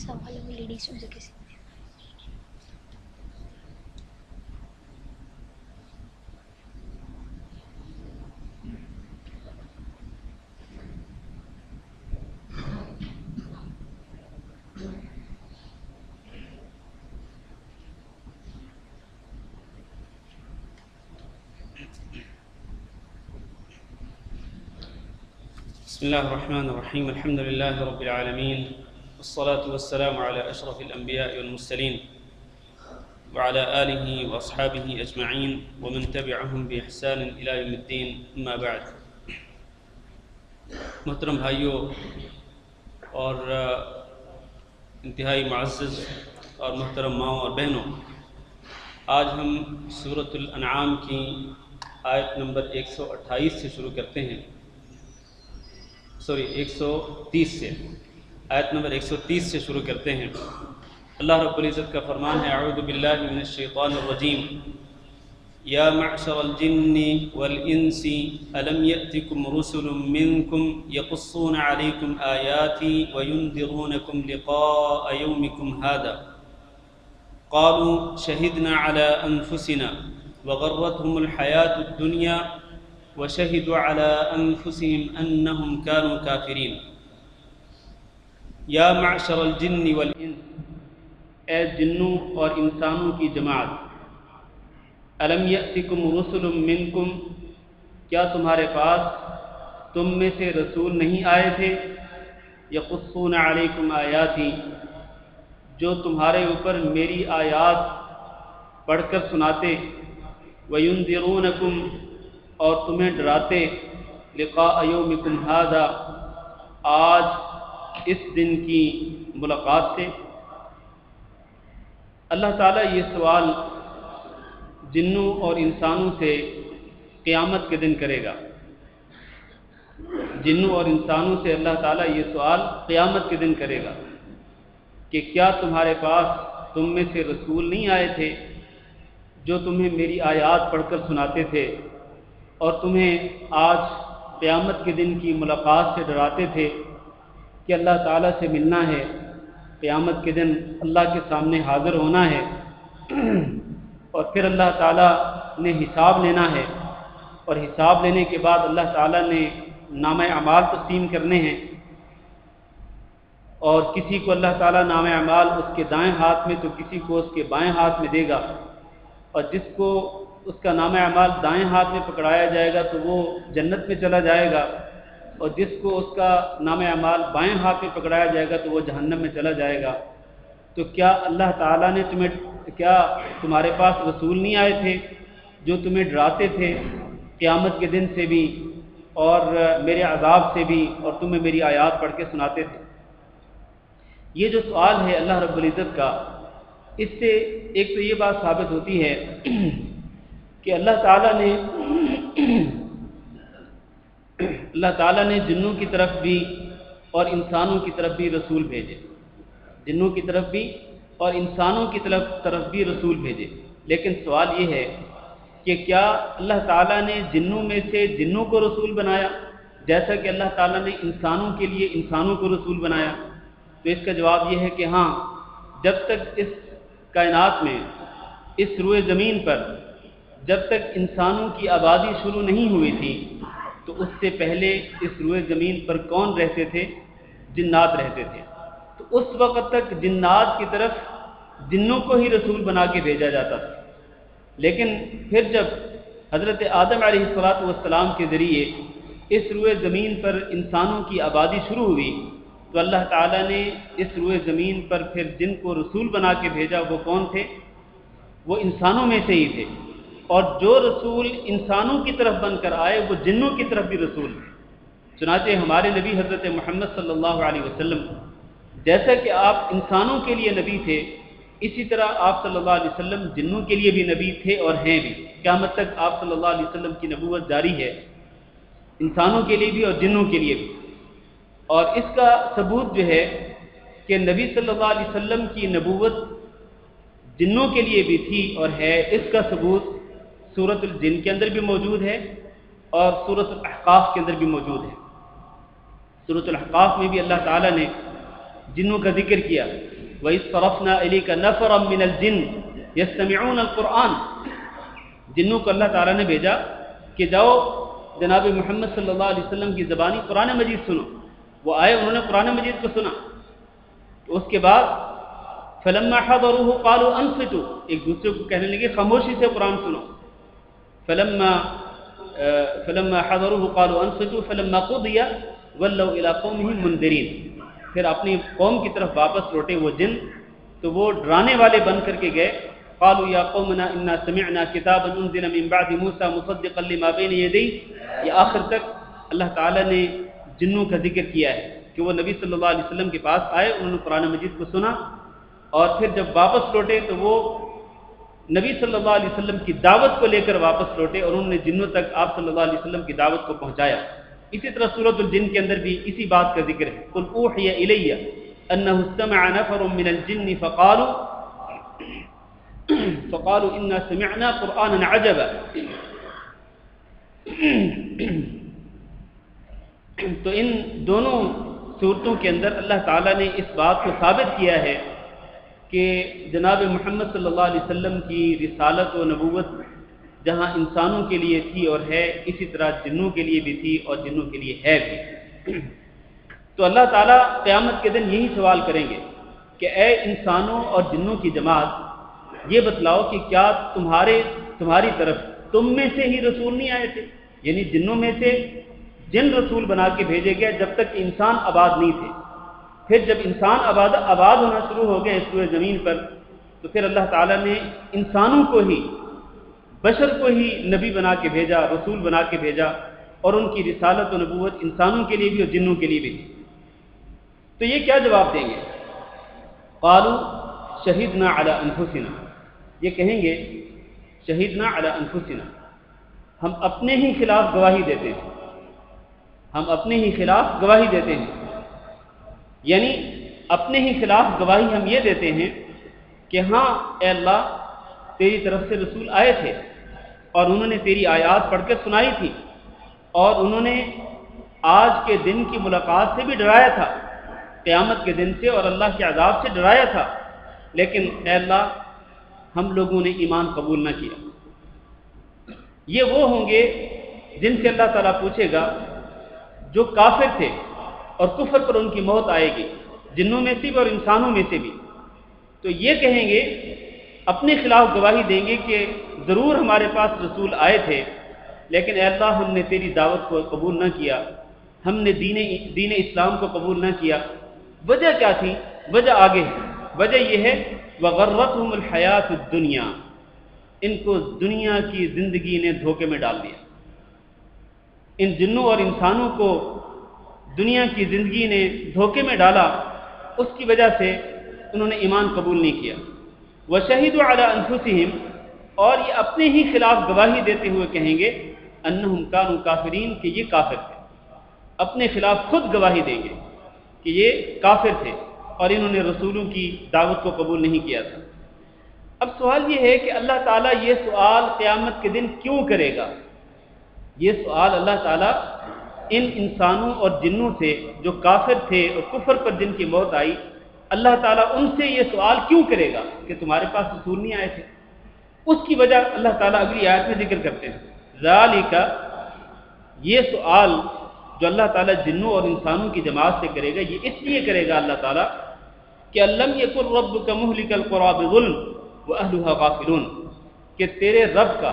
سوال لیڈیز میں سے کسی بسم الله الرحمن الرحيم. الحمد لله رب العالمين، والصلاة والسلام على أشرف الأنبياء والمرسلين وعلى آله وأصحابه أجمعين ومن تبعهم بإحسان إلى يوم الدين. أما بعد، محترم بھائیوں اور انتہائی معزز اور محترم ماؤں اور بہنوں، آج ہم سورۃ الانعام کی آیت نمبر 128 سے شروع کرتے ہیں. 130 سے، آیت نمبر 130 سے شروع کرتے ہیں. اللہ رب العزت کا فرمان ہے: اعوذ باللہ من الشیطان الرجیم، یا معشر الجن والانس الم یأتکم رسل منکم یقصون علیکم آیاتی وینذرونکم لقاء یومکم هذا قالوا شہدنا علی انفسنا وغرتهم الحیاة الدنیا وشہدوا علی انفسهم انہم كانوا کافرین. یا معشر الجن والانس، اے جنوں اور انسانوں کی جماعت، الم یأتکم رسل منکم، کیا تمہارے پاس تم میں سے رسول نہیں آئے تھے؟ یقصون علیکم آیاتی، جو تمہارے اوپر میری آیات پڑھ کر سناتے، وینذرونکم، اور تمہیں ڈراتے، لقاء یومکم ھذا، آج اس دن کی ملاقات سے. اللہ تعالیٰ یہ سوال جنوں اور انسانوں سے قیامت کے دن کرے گا. جنوں اور انسانوں سے اللہ تعالیٰ یہ سوال قیامت کے دن کرے گا کہ کیا تمہارے پاس تم میں سے رسول نہیں آئے تھے جو تمہیں میری آیات پڑھ کر سناتے تھے اور تمہیں آج قیامت کے دن کی ملاقات سے ڈراتے تھے کہ اللہ تعالیٰ سے ملنا ہے، قیامت کے دن اللہ کے سامنے حاضر ہونا ہے اور پھر اللہ تعالیٰ نے حساب لینا ہے، اور حساب لینے کے بعد اللہ تعالیٰ نے نامہ اعمال تقسیم کرنے ہیں، اور کسی کو اللہ تعالیٰ نامہ اعمال اس کے دائیں ہاتھ میں تو کسی کو اس کے بائیں ہاتھ میں دے گا، اور جس کو اس کا نامہ اعمال دائیں ہاتھ میں پکڑایا جائے گا تو وہ جنت میں چلا جائے گا، اور جس کو اس کا نامہ اعمال بائیں ہاتھ میں پکڑایا جائے گا تو وہ جہنم میں چلا جائے گا. تو کیا اللہ تعالیٰ نے کیا تمہارے پاس رسول نہیں آئے تھے جو تمہیں ڈراتے تھے قیامت کے دن سے بھی اور میرے عذاب سے بھی، اور تمہیں میری آیات پڑھ کے سناتے تھے؟ یہ جو سوال ہے اللہ رب العزت کا، اس سے ایک تو یہ بات ثابت ہوتی ہے کہ اللہ تعالیٰ نے جنوں کی طرف بھی اور انسانوں کی طرف بھی رسول بھیجے، جنوں کی طرف بھی اور انسانوں کی طرف بھی رسول بھیجے. لیکن سوال یہ ہے کہ کیا اللہ تعالیٰ نے جنوں میں سے جنوں کو رسول بنایا جیسا کہ اللہ تعالیٰ نے انسانوں کے لیے انسانوں کو رسول بنایا؟ تو اس کا جواب یہ ہے کہ ہاں، جب تک اس کائنات میں، اس روئے زمین پر، جب تک انسانوں کی آبادی شروع نہیں ہوئی تھی تو اس سے پہلے اس روئے زمین پر کون رہتے تھے؟ جنات رہتے تھے. تو اس وقت تک جنات کی طرف جنوں کو ہی رسول بنا کے بھیجا جاتا تھا. لیکن پھر جب حضرت آدم علیہ السلام کے ذریعے اس روئے زمین پر انسانوں کی آبادی شروع ہوئی تو اللہ تعالیٰ نے اس روئے زمین پر پھر جن کو رسول بنا کے بھیجا وہ کون تھے؟ وہ انسانوں میں سے ہی تھے. اور جو رسول انسانوں کی طرف بن کر آئے وہ جنوں کی طرف بھی رسول تھے. چنانچہ ہمارے نبی حضرت محمد صلی اللہ علیہ وسلم جیسا کہ آپ انسانوں کے لیے نبی تھے، اسی طرح آپ صلی اللہ علیہ وسلم جنوں کے لیے بھی نبی تھے اور ہیں بھی۔ قیامت تک آپ صلی اللہ علیہ وسلم کی نبوت جاری ہے، انسانوں کے لیے بھی اور جنوں کے لیے بھی۔ اور اس کا ثبوت جو ہے کہ نبی صلی اللہ علیہ وسلم کی نبوت جنوں کے لیے بھی تھی اور ہے، اس کا ثبوت سورۃ الجن کے اندر بھی موجود ہے اور سورۃ الاحقاف کے اندر بھی موجود ہے۔ سورۃ الاحقاف میں بھی اللہ تعالیٰ نے جنوں کا ذکر کیا، وَإِذْ صَرَفْنَا إِلَيْكَ نَفَرًا مِّنَ الْجِنِّ يَسْتَمِعُونَ الْقُرْآنَ، جنوں کو اللہ تعالیٰ نے بھیجا کہ جاؤ جناب محمد صلی اللہ علیہ وسلم کی زبانی قرآن مجید سنو۔ وہ آئے، انہوں نے قرآن مجید کو سنا، تو اس کے بعد فَلَمَّا حَضَرُوهُ قَالُوا أَنصِتُوا، ایک دوسرے کو کہنے لگے خاموشی سے قرآن سنو۔ فَلَمَّا حَضَرُوهُ قَالُوا أَنصِتُوا فَلَمَّا قُضِيَ وَلَّوْا إِلَىٰ قَوْمِهِم مُنذِرِينَ، پھر اپنی قوم کی طرف واپس لوٹے وہ جن، تو وہ ڈرانے والے بن کر کے گئے۔ قالوا یا قومنا انا سمعنا کتابا انزل من بعد موسیٰ مصدقا لما بین یدیہ، یہ آخر تک اللہ تعالیٰ نے جنوں کا ذکر کیا ہے کہ وہ نبی صلی اللہ علیہ وسلم کے پاس آئے، انہوں نے قرآن مجید کو سنا، اور پھر جب واپس لوٹے تو وہ نبی صلی اللہ علیہ وسلم کی دعوت کو لے کر واپس لوٹے، اور انہوں نے جنوں تک آپ صلی اللہ علیہ وسلم کی دعوت کو پہنچایا۔ اسی طرح سورۃ الجن کے اندر بھی اسی بات کا ذکر ہے، قل اوحی الی انہ استمع نفر من الجن فقالوا انا سمعنا قرآنا عجبا۔ تو ان دونوں صورتوں کے اندر اللہ تعالیٰ نے اس بات کو ثابت کیا ہے کہ جناب محمد صلی اللہ علیہ وسلم کی رسالت و نبوت جہاں انسانوں کے لیے تھی اور ہے، اسی طرح جنوں کے لیے بھی تھی اور جنوں کے لیے ہے بھی۔ تو اللہ تعالیٰ قیامت کے دن یہی سوال کریں گے کہ اے انسانوں اور جنوں کی جماعت، یہ بتلاؤ کہ کیا تمہاری طرف تم میں سے ہی رسول نہیں آئے تھے؟ یعنی جنوں میں سے جن رسول بنا کے بھیجے گئے جب تک انسان آباد نہیں تھے، پھر جب انسان آباد ہونا شروع ہو گئے اس پورے زمین پر، تو پھر اللہ تعالیٰ نے انسانوں کو ہی، بشر کو ہی نبی بنا کے بھیجا، رسول بنا کے بھیجا، اور ان کی رسالت و نبوت انسانوں کے لیے بھی اور جنوں کے لیے بھی تھی۔ تو یہ کیا جواب دیں گے؟ قالوا شہدنا علی انفسنا، یہ کہیں گے شہدنا علی انفسنا، ہم اپنے ہی خلاف گواہی دیتے ہیں، ہم اپنے ہی خلاف گواہی دیتے ہیں۔ یعنی اپنے ہی خلاف گواہی ہم یہ دیتے ہیں کہ ہاں اے اللہ، تیری طرف سے رسول آئے تھے اور انہوں نے تیری آیات پڑھ کر سنائی تھی، اور انہوں نے آج کے دن کی ملاقات سے بھی ڈرایا تھا، قیامت کے دن سے اور اللہ کے عذاب سے ڈرایا تھا، لیکن اے اللہ ہم لوگوں نے ایمان قبول نہ کیا۔ یہ وہ ہوں گے جن سے اللہ تعالیٰ پوچھے گا جو کافر تھے اور کفر پر ان کی موت آئے گی، جنوں میں سے بھی اور انسانوں میں سے بھی۔ تو یہ کہیں گے، اپنے خلاف گواہی دیں گے کہ ضرور ہمارے پاس رسول آئے تھے، لیکن اے اللہ ہم نے تیری دعوت کو قبول نہ کیا، ہم نے دین اسلام کو قبول نہ کیا۔ وجہ کیا تھی؟ وجہ آگے ہے، وجہ یہ ہے وَغَرَّتْهُمُ الْحَيَاةُ الدُّنْيَا، ان کو دنیا کی زندگی نے دھوکے میں ڈال دیا۔ ان جنوں اور انسانوں کو دنیا کی زندگی نے دھوکے میں ڈالا، اس کی وجہ سے انہوں نے ایمان قبول نہیں کیا۔ وَشَهِدُوا عَلَىٰ أَنفُسِهِمْ، اور یہ اپنے ہی خلاف گواہی دیتے ہوئے کہیں گے أَنَّهُمْ كَانُوا كَافِرِينَ، کہ یہ کافر تھے، اپنے خلاف خود گواہی دیں گے کہ یہ کافر تھے اور انہوں نے رسولوں کی دعوت کو قبول نہیں کیا تھا۔ اب سوال یہ ہے کہ اللہ تعالیٰ یہ سوال قیامت کے دن کیوں کرے گا؟ یہ سوال اللہ تعالیٰ ان انسانوں اور جنوں سے جو کافر تھے اور کفر پر جن کی موت آئی، اللہ تعالیٰ ان سے یہ سوال کیوں کرے گا کہ تمہارے پاس رسول نہیں آئے تھے؟ اس کی وجہ اللہ تعالیٰ اگلی آیت میں ذکر کرتے ہیں۔ ذالک، یہ سوال جو اللہ تعالیٰ جنوں اور انسانوں کی جماعت سے کرے گا، یہ اس لیے کرے گا اللہ تعالیٰ کہ الم یکن ربک مہلک القری بظلم واہلھا غافلون، کہ تیرے رب کا،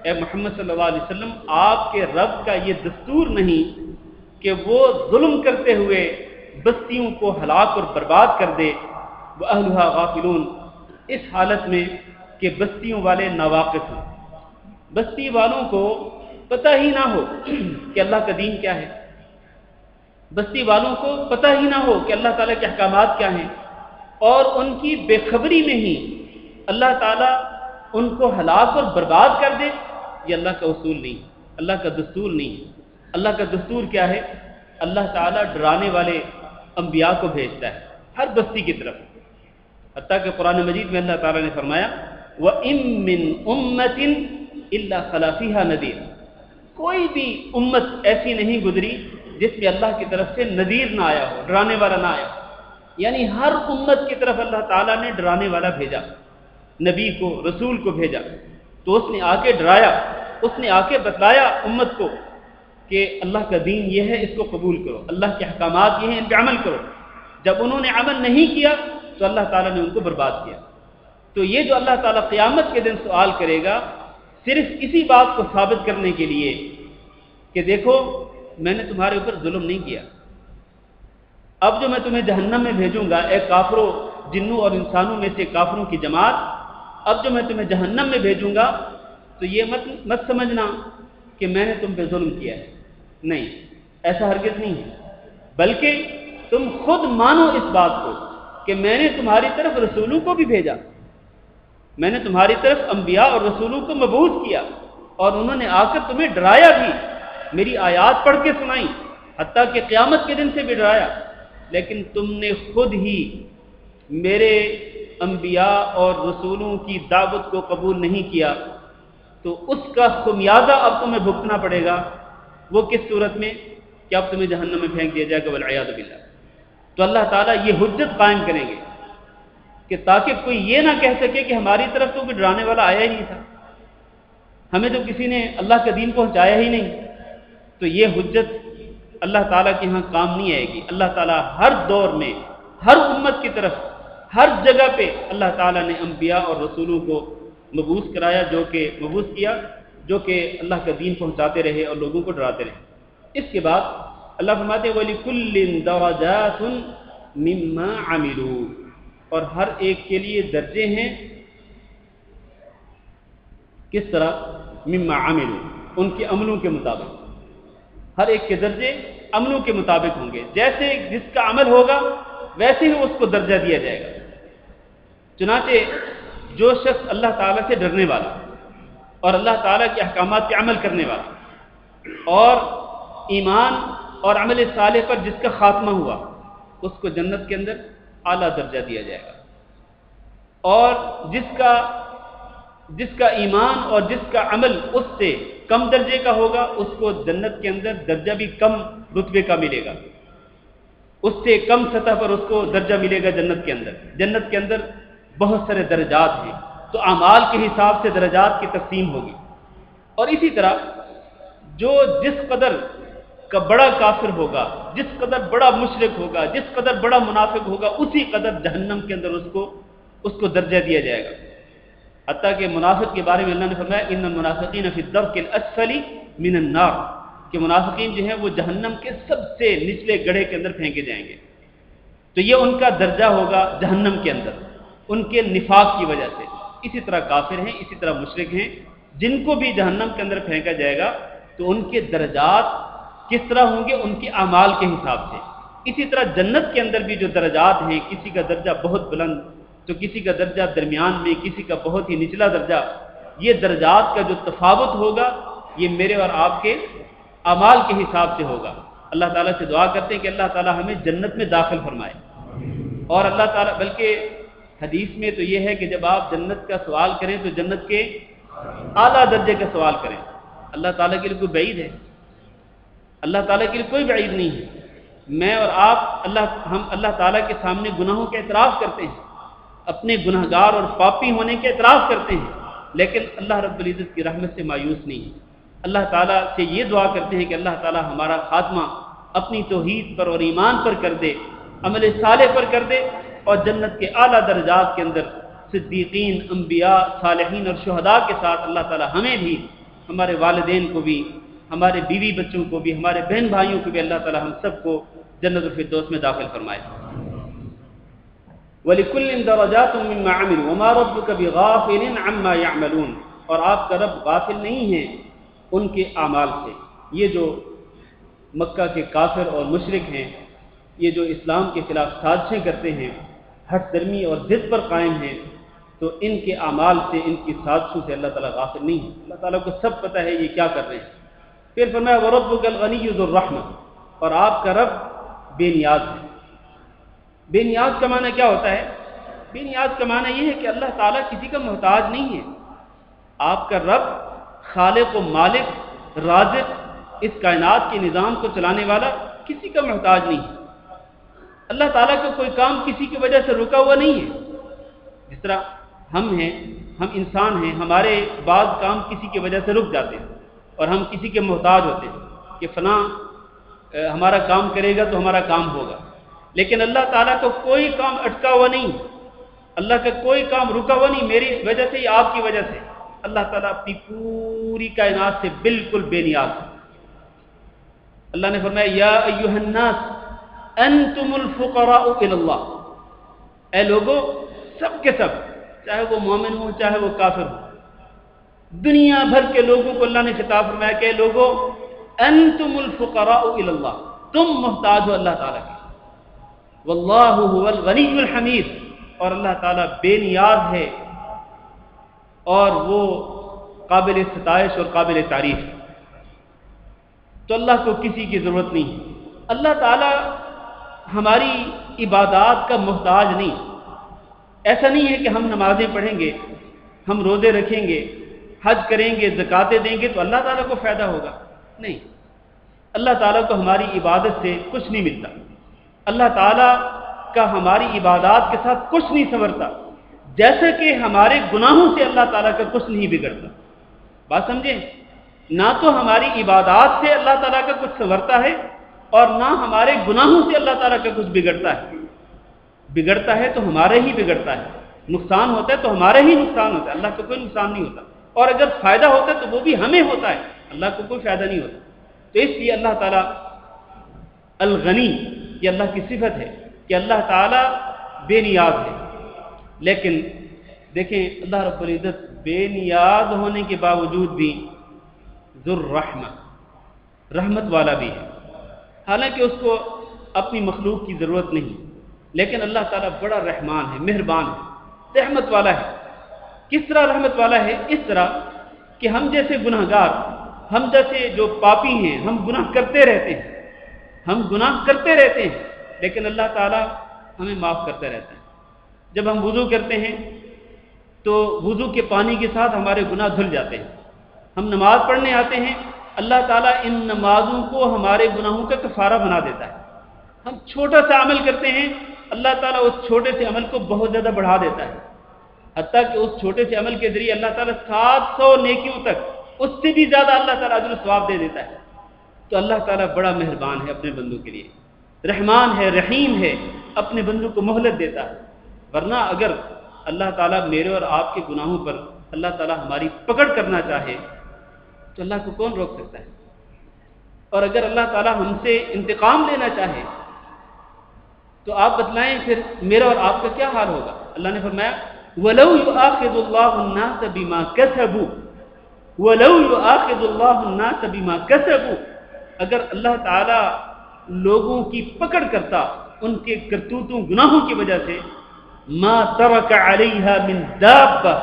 اے محمد صلی اللہ علیہ وسلم، آپ کے رب کا یہ دستور نہیں کہ وہ ظلم کرتے ہوئے بستیوں کو ہلاک اور برباد کر دے، واہلھا غافلون، اس حالت میں کہ بستیوں والے ناواقف ہوں، بستی والوں کو پتہ ہی نہ ہو کہ اللہ کا دین کیا ہے۔ بستی والوں کو پتہ ہی نہ ہو کہ اللہ تعالیٰ کے احکامات کیا ہیں، اور ان کی بے خبری میں ہی اللہ تعالیٰ ان کو ہلاک اور برباد کر دے، یہ اللہ کا اصول نہیں، اللہ کا دستور نہیں۔ اللہ کا دستور کیا ہے؟ اللہ تعالیٰ ڈرانے والے انبیاء کو بھیجتا ہے ہر بستی کی طرف، حتیٰ کہ قرآن مجید میں اللہ تعالیٰ نے فرمایا وَإِن مِّنْ أُمَّةٍ إِلَّا خَلَا فِيهَا نَذِيرٌ، کوئی بھی امت ایسی نہیں گزری جس میں اللہ کی طرف سے نذیر نہ آیا ہو، ڈرانے والا نہ آیا ہو۔ یعنی ہر امت کی طرف اللہ تعالیٰ نے ڈرانے والا بھیجا، نبی کو، رسول کو بھیجا، تو اس نے آ کے ڈرایا، اس نے آ کے بتلایا امت کو کہ اللہ کا دین یہ ہے، اس کو قبول کرو، اللہ کے احکامات یہ ہیں، ان پہ عمل کرو۔ جب انہوں نے عمل نہیں کیا تو اللہ تعالیٰ نے ان کو برباد کیا۔ تو یہ جو اللہ تعالیٰ قیامت کے دن سوال کرے گا، صرف اسی بات کو ثابت کرنے کے لیے کہ دیکھو میں نے تمہارے اوپر ظلم نہیں کیا، اب جو میں تمہیں جہنم میں بھیجوں گا، اے کافروں، جنوں اور انسانوں میں سے کافروں کی جماعت، اب جو میں تمہیں جہنم میں بھیجوں گا تو یہ مت سمجھنا کہ میں نے تم پہ ظلم کیا ہے، نہیں، ایسا ہرگز نہیں ہے، بلکہ تم خود مانو اس بات کو کہ میں نے تمہاری طرف رسولوں کو بھی بھیجا، میں نے تمہاری طرف انبیاء اور رسولوں کو مبعوث کیا، اور انہوں نے آ کر تمہیں ڈرایا بھی، میری آیات پڑھ کے سنائی، حتیٰ کہ قیامت کے دن سے بھی ڈرایا، لیکن تم نے خود ہی میرے انبیاء اور رسولوں کی دعوت کو قبول نہیں کیا، تو اس کا خمیازہ اب تمہیں بھگتنا پڑے گا۔ وہ کس صورت میں؟ کہ اب تمہیں جہنم میں پھینک دیا جائے گا، والعیاذ باللہ۔ تو اللہ تعالیٰ یہ حجت قائم کریں گے کہ تاکہ کوئی یہ نہ کہہ سکے کہ ہماری طرف تو کوئی ڈرانے والا آیا ہی نہیں تھا، ہمیں تو کسی نے اللہ کا دین پہنچایا ہی نہیں، تو یہ حجت اللہ تعالیٰ کے ہاں کام نہیں آئے گی۔ اللہ تعالیٰ ہر دور میں ہر امت کی طرف ہر جگہ پہ اللہ تعالیٰ نے انبیاء اور رسولوں کو مبعوث کرایا، مبعوث کیا جو کہ اللہ کا دین پہنچاتے رہے اور لوگوں کو ڈراتے رہے۔ اس کے بعد اللہ فرماتے ہیں وَلِكُلٍّ دَرَجَاتٌ مِّمَّا عَمِلُوا، اور ہر ایک کے لیے درجے ہیں، کس طرح؟ مِّمَّا عَمِلُوا، ان کے عملوں کے مطابق، ہر ایک کے درجے عملوں کے مطابق ہوں گے، جیسے جس کا عمل ہوگا ویسے ہی اس کو درجہ دیا جائے گا۔ چنانچہ جو شخص اللہ تعالیٰ سے ڈرنے والا اور اللہ تعالیٰ کے احکامات پہ عمل کرنے والا اور ایمان اور عمل صالح پر جس کا خاتمہ ہوا، اس کو جنت کے اندر اعلیٰ درجہ دیا جائے گا، اور جس کا ایمان اور جس کا عمل اس سے کم درجے کا ہوگا، اس کو جنت کے اندر درجہ بھی کم رتبے کا ملے گا، اس سے کم سطح پر اس کو درجہ ملے گا جنت کے اندر۔ جنت کے اندر بہت سارے درجات ہیں، تو اعمال کے حساب سے درجات کی تقسیم ہوگی، اور اسی طرح جو جس قدر کا بڑا کافر ہوگا، جس قدر بڑا مشرک ہوگا، جس قدر بڑا منافق ہوگا، اسی قدر جہنم کے اندر اس کو درجہ دیا جائے گا۔ حتیٰ کہ منافق کے بارے میں اللہ نے فرمایا ان المنافقین فی الدرک الاسفل من النار، کہ منافقین جو ہیں وہ جہنم کے سب سے نچلے گڑھے کے اندر پھینکے جائیں گے، تو یہ ان کا درجہ ہوگا جہنم کے اندر ان کے نفاق کی وجہ سے۔ اسی طرح کافر ہیں، اسی طرح مشرک ہیں، جن کو بھی جہنم کے اندر پھینکا جائے گا تو ان کے درجات کس طرح ہوں گے؟ ان کے اعمال کے حساب سے۔ اسی طرح جنت کے اندر بھی جو درجات ہیں، کسی کا درجہ بہت بلند تو کسی کا درجہ درمیان میں، کسی کا بہت ہی نچلا درجہ، یہ درجات کا جو تفاوت ہوگا یہ میرے اور آپ کے اعمال کے حساب سے ہوگا۔ اللہ تعالیٰ سے دعا کرتے ہیں کہ اللہ تعالیٰ ہمیں جنت میں داخل فرمائے، اور اللہ تعالیٰ بلکہ حدیث میں تو یہ ہے کہ جب آپ جنت کا سوال کریں تو جنت کے اعلیٰ درجے کا سوال کریں۔ اللہ تعالیٰ کے لیے کوئی بعید ہے؟ اللہ تعالیٰ کے لیے کوئی بعید نہیں ہے۔ میں اور آپ ہم اللہ تعالیٰ کے سامنے گناہوں کا اعتراف کرتے ہیں، اپنے گناہگار اور پاپی ہونے کے اعتراف کرتے ہیں، لیکن اللہ رب العزت کی رحمت سے مایوس نہیں ہے۔ اللہ تعالیٰ سے یہ دعا کرتے ہیں کہ اللہ تعالیٰ ہمارا خاتمہ اپنی توحید پر اور ایمان پر کر دے، عمل صالح پر کر دے، اور جنت کے اعلیٰ درجات کے اندر صدیقین، انبیاء، صالحین اور شہداء کے ساتھ اللہ تعالیٰ ہمیں بھی، ہمارے والدین کو بھی، ہمارے بیوی بچوں کو بھی، ہمارے بہن بھائیوں کو بھی اللہ تعالیٰ ہم سب کو جنت الفردوس میں داخل فرمائے۔ وَلِكُلٍّ دَرَجَاتٌ مِّمَّا عَمِلُوا وَمَا رَبُّكَ بِغَافِلٍ عَمَّا يَعْمَلُونَ، اور آپ کا رب غافل نہیں ہے ان کے اعمال سے۔ یہ جو مکہ کے کافر اور مشرک ہیں، یہ جو اسلام کے خلاف سازشیں کرتے ہیں، ہٹ درمی اور ضد پر قائم ہیں، تو ان کے اعمال سے، ان کی سازشوں سے اللہ تعالیٰ غافل نہیں ہے، اللہ تعالیٰ کو سب پتہ ہے یہ کیا کر رہے ہیں۔ پھر فرمایا وَرَبُّكَ الْغَنِيُّ ذُو الرَّحْمَةِ، اور آپ کا رب بے نیاز ہے۔ بے نیاز کا معنی کیا ہوتا ہے؟ بے نیاز کا معنی یہ ہے کہ اللہ تعالیٰ کسی کا محتاج نہیں ہے۔ آپ کا رب خالق و مالک، رازق، اس کائنات کے نظام کو چلانے والا کسی کا محتاج نہیں ہے۔ اللہ تعالیٰ کا کوئی کام کسی کی وجہ سے رکا ہوا نہیں ہے۔ جس طرح ہم ہیں، ہم انسان ہیں، ہمارے بعض کام کسی کی وجہ سے رک جاتے ہیں اور ہم کسی کے محتاج ہوتے ہیں کہ فلاں ہمارا کام کرے گا تو ہمارا کام ہوگا، لیکن اللہ تعالیٰ کو کوئی کام اٹکا ہوا نہیں، اللہ کا کوئی کام رکا ہوا نہیں، میری وجہ سے یا آپ کی وجہ سے۔ اللہ تعالیٰ اپنی پوری کائنات سے بالکل بے نیاز ہے۔ اللہ نے فرمایا یا ایھا الناس انتم الفقراء الی اللہ، اے لوگو، سب کے سب، چاہے وہ مومن ہو چاہے وہ کافر ہو، دنیا بھر کے لوگوں کو اللہ نے خطاب فرمایا کہ لوگو انتم الفقراء الی اللہ، تم محتاج ہو اللہ تعالیٰ کے، واللہ هو الغنی الحمید، اور اللہ تعالیٰ بے نیاز ہے اور وہ قابل ستائش اور قابل تعریف ہے۔ تو اللہ کو کسی کی ضرورت نہیں ہے۔ اللہ تعالیٰ ہماری عبادات کا محتاج نہیں۔ ایسا نہیں ہے کہ ہم نمازیں پڑھیں گے، ہم روزے رکھیں گے، حج کریں گے، زکاتیں دیں گے تو اللہ تعالیٰ کو فائدہ ہوگا، نہیں۔ اللہ تعالیٰ کو ہماری عبادت سے کچھ نہیں ملتا، اللہ تعالیٰ کا ہماری عبادات کے ساتھ کچھ نہیں سنورتا، جیسے کہ ہمارے گناہوں سے اللہ تعالیٰ کا کچھ نہیں بگڑتا۔ بات سمجھیں؟ نہ تو ہماری عبادات سے اللہ تعالیٰ کا کچھ سنورتا ہے اور نہ ہمارے گناہوں سے اللہ تعالیٰ کا کچھ بگڑتا ہے۔ بگڑتا ہے تو ہمارے ہی بگڑتا ہے، نقصان ہوتا ہے تو ہمارے ہی نقصان ہوتا ہے، اللہ کو کوئی نقصان نہیں ہوتا، اور اگر فائدہ ہوتا ہے تو وہ بھی ہمیں ہوتا ہے، اللہ کو کوئی فائدہ نہیں ہوتا۔ تو اس لیے اللہ تعالیٰ الغنی، یہ اللہ کی صفت ہے کہ اللہ تعالیٰ بے نیاز ہے۔ لیکن دیکھیں اللہ رب العزت بے نیاز ہونے کے باوجود بھی ذو الرحمہ، رحمت والا بھی ہے، حالانکہ اس کو اپنی مخلوق کی ضرورت نہیں، لیکن اللہ تعالیٰ بڑا رحمان ہے، مہربان ہے، رحمت والا ہے۔ کس طرح رحمت والا ہے؟ اس طرح کہ ہم جیسے گناہ گار، ہم جیسے جو پاپی ہیں، ہم گناہ کرتے رہتے ہیں، ہم گناہ کرتے رہتے ہیں، لیکن اللہ تعالیٰ ہمیں معاف کرتا رہتا ہے۔ جب ہم وضو کرتے ہیں تو وضو کے پانی کے ساتھ ہمارے گناہ دھل جاتے ہیں، ہم نماز پڑھنے آتے ہیں، اللہ تعالیٰ ان نمازوں کو ہمارے گناہوں کا کفارہ بنا دیتا ہے۔ ہم چھوٹا سا عمل کرتے ہیں، اللہ تعالیٰ اس چھوٹے سے عمل کو بہت زیادہ بڑھا دیتا ہے، حتیٰ کہ اس چھوٹے سے عمل کے ذریعے اللہ تعالیٰ 700 نیکیوں تک، اس سے بھی زیادہ اللہ تعالیٰ اجر و ثواب دے دیتا ہے۔ تو اللہ تعالیٰ بڑا مہربان ہے اپنے بندوں کے لیے، رحمان ہے، رحیم ہے، اپنے بندوں کو مہلت دیتا ہے۔ ورنہ اگر اللہ تعالیٰ میرے اور آپ کے گناہوں پر اللہ تعالیٰ ہماری پکڑ کرنا چاہے تو اللہ کو کون روک سکتا ہے؟ اور اگر اللہ تعالیٰ ہم سے انتقام لینا چاہے تو آپ بتلائیں پھر میرا اور آپ کا کیا حال ہوگا؟ اللہ نے فرمایا وَلَوْ يُؤَاخِذُ اللَّهُ النَّاسَ بِمَا كَسَبُوا وَلَوْ يُؤَاخِذُ اللَّهُ النَّاسَ بِمَا كَسَبُوا، اگر اللہ تعالیٰ لوگوں کی پکڑ کرتا ان کے کرتوتوں گناہوں کی وجہ سے، ما ترک علیہا من دابہ،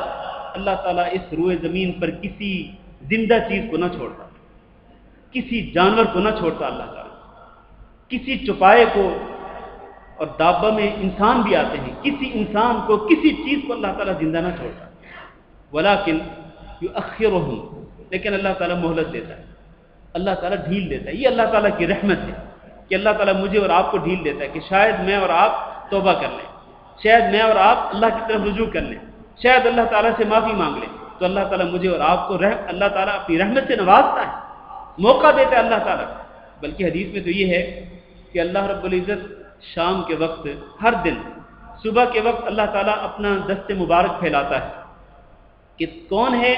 اللہ تعالیٰ اس روئے زمین پر کسی زندہ چیز کو نہ چھوڑتا، کسی جانور کو نہ چھوڑتا اللہ تعالیٰ، کسی چوپائے کو، اور دابہ میں انسان بھی آتے ہیں، کسی انسان کو، کسی چیز کو اللہ تعالیٰ زندہ نہ چھوڑتا، ولیکن یؤخرہم، لیکن اللہ تعالیٰ مہلت دیتا ہے، اللہ تعالیٰ ڈھیل دیتا ہے۔ یہ اللہ تعالیٰ کی رحمت ہے کہ اللہ تعالیٰ مجھے اور آپ کو ڈھیل دیتا ہے کہ شاید میں اور آپ توبہ کر لیں، شاید میں اور آپ اللہ کی طرف رجوع کر لیں، شاید اللہ تعالیٰ سے معافی مانگ لیں، تو اللہ تعالیٰ مجھے اور آپ کو اللہ تعالیٰ اپنی رحمت سے نوازتا ہے، موقع دیتا ہے اللہ تعالیٰ۔ بلکہ حدیث میں تو یہ ہے کہ اللہ رب العزت شام کے وقت، ہر دن صبح کے وقت اللہ تعالیٰ اپنا دست مبارک پھیلاتا ہے کہ کون ہے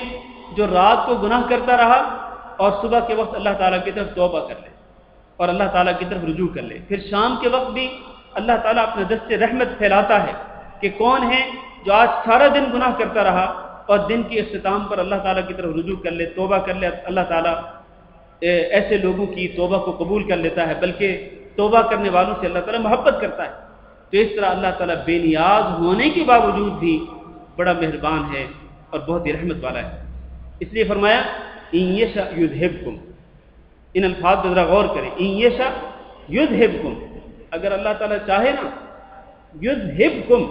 جو رات کو گناہ کرتا رہا اور صبح کے وقت اللہ تعالیٰ کی طرف توبہ کر لے اور اللہ تعالیٰ کی طرف رجوع کر لے۔ پھر شام کے وقت بھی اللہ تعالیٰ اپنا دست رحمت پھیلاتا ہے کہ کون ہے جو آج سارا دن گناہ کرتا رہا اور دن کے اختتام پر اللہ تعالیٰ کی طرف رجوع کر لے، توبہ کر لے، اللہ تعالیٰ ایسے لوگوں کی توبہ کو قبول کر لیتا ہے، بلکہ توبہ کرنے والوں سے اللہ تعالیٰ محبت کرتا ہے۔ تو اس طرح اللہ تعالیٰ بے نیاز ہونے کے باوجود بھی بڑا مہربان ہے اور بہت ہی رحمت والا ہے۔ اس لیے فرمایا ان یشاء یذھبکم، ان الفاظ پر ذرا غور کریں، ان یشاء یذھبکم، اگر اللہ تعالیٰ چاہے نا یذھبکم،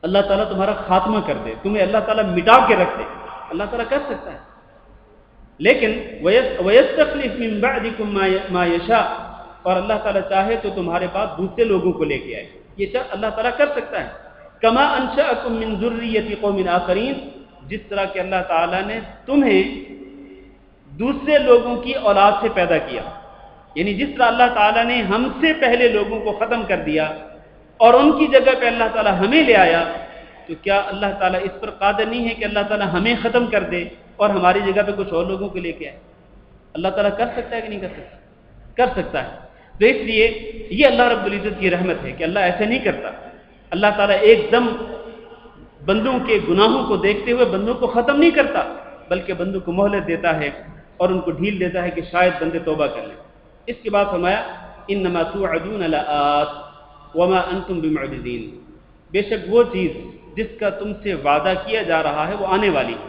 اللہ تعالیٰ تمہارا خاتمہ کر دے، تمہیں اللہ تعالیٰ مٹا کے رکھ دے، اللہ تعالیٰ کر سکتا ہے۔ لیکن وَيَسْتَخْلِفْ مِن بَعْدِكُم مَّا يَشَاءُ، اور اللہ تعالیٰ چاہے تو تمہارے پاس دوسرے لوگوں کو لے کے آئے، یہ اللہ تعالیٰ کر سکتا ہے۔ كَمَا أَنشَأَكُم مِّن ذُرِّيَّةِ قَوْمٍ آخَرِينَ، جس طرح کہ اللہ تعالیٰ نے تمہیں دوسرے لوگوں کی اولاد سے پیدا کیا، یعنی جس طرح اللہ تعالیٰ نے ہم سے پہلے لوگوں کو ختم کر دیا اور ان کی جگہ پہ اللہ تعالیٰ ہمیں لے آیا، تو کیا اللہ تعالیٰ اس پر قادر نہیں ہے کہ اللہ تعالیٰ ہمیں ختم کر دے اور ہماری جگہ پہ کچھ اور لوگوں کو لے کے آئے؟ اللہ تعالیٰ کر سکتا ہے کہ نہیں کر سکتا؟ کر سکتا ہے۔ تو اس لیے یہ اللہ رب العزت کی رحمت ہے کہ اللہ ایسے نہیں کرتا۔ اللہ تعالیٰ ایک دم بندوں کے گناہوں کو دیکھتے ہوئے بندوں کو ختم نہیں کرتا، بلکہ بندوں کو مہلت دیتا ہے اور ان کو ڈھیل دیتا ہے کہ شاید بندے توبہ کر لیں۔ اس کے بعد فرمایا انما توعدون لآت وما انتم بمعجزین، بے شک وہ چیز جس کا تم سے وعدہ کیا جا رہا ہے وہ آنے والی ہے،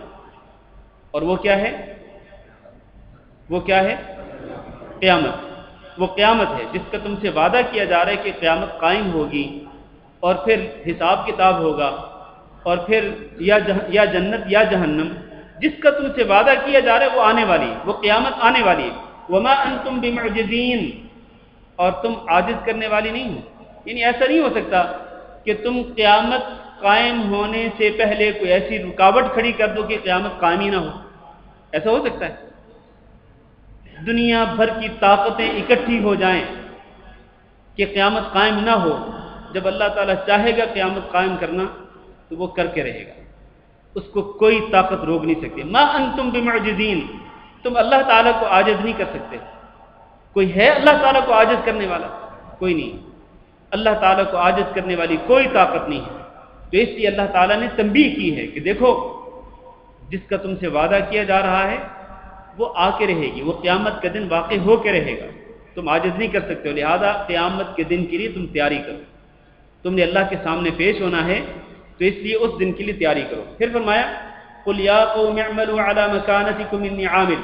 اور وہ کیا ہے؟ وہ کیا ہے؟ قیامت۔ وہ قیامت ہے جس کا تم سے وعدہ کیا جا رہا ہے کہ قیامت قائم ہوگی اور پھر حساب کتاب ہوگا اور پھر یا جنت یا جہنم، جس کا تم سے وعدہ کیا جا رہا ہے وہ آنے والی ہے، وہ قیامت آنے والی ہے۔ وما انتم بمعجزین، اور تم عاجز کرنے والی نہیں ہو، یعنی ایسا نہیں ہو سکتا کہ تم قیامت قائم ہونے سے پہلے کوئی ایسی رکاوٹ کھڑی کر دو کہ قیامت قائم ہی نہ ہو۔ ایسا ہو سکتا ہے؟ دنیا بھر کی طاقتیں اکٹھی ہو جائیں کہ قیامت قائم نہ ہو، جب اللہ تعالیٰ چاہے گا قیامت قائم کرنا تو وہ کر کے رہے گا، اس کو کوئی طاقت روک نہیں سکتی۔ ما انتم بمعجزین، تم اللہ تعالیٰ کو عاجز نہیں کر سکتے۔ کوئی ہے اللہ تعالیٰ کو عاجز کرنے والا؟ کوئی نہیں۔ اللہ تعالیٰ کو عاجز کرنے والی کوئی طاقت نہیں ہے۔ تو اس لیے اللہ تعالیٰ نے تنبیہ کی ہے کہ دیکھو جس کا تم سے وعدہ کیا جا رہا ہے وہ آ کے رہے گی، وہ قیامت کا دن واقع ہو کے رہے گا، تم عاجز نہیں کر سکتے ہو، لہذا قیامت کے دن کے لیے تم تیاری کرو، تم نے اللہ کے سامنے پیش ہونا ہے تو اس لیے اس دن کے لیے تیاری کرو۔ پھر فرمایا قُلْ يَا قَوْمِ اعْمَلُوا عَلَى مَكَانَتِكُمْ إِنِّي عَامِلٌ،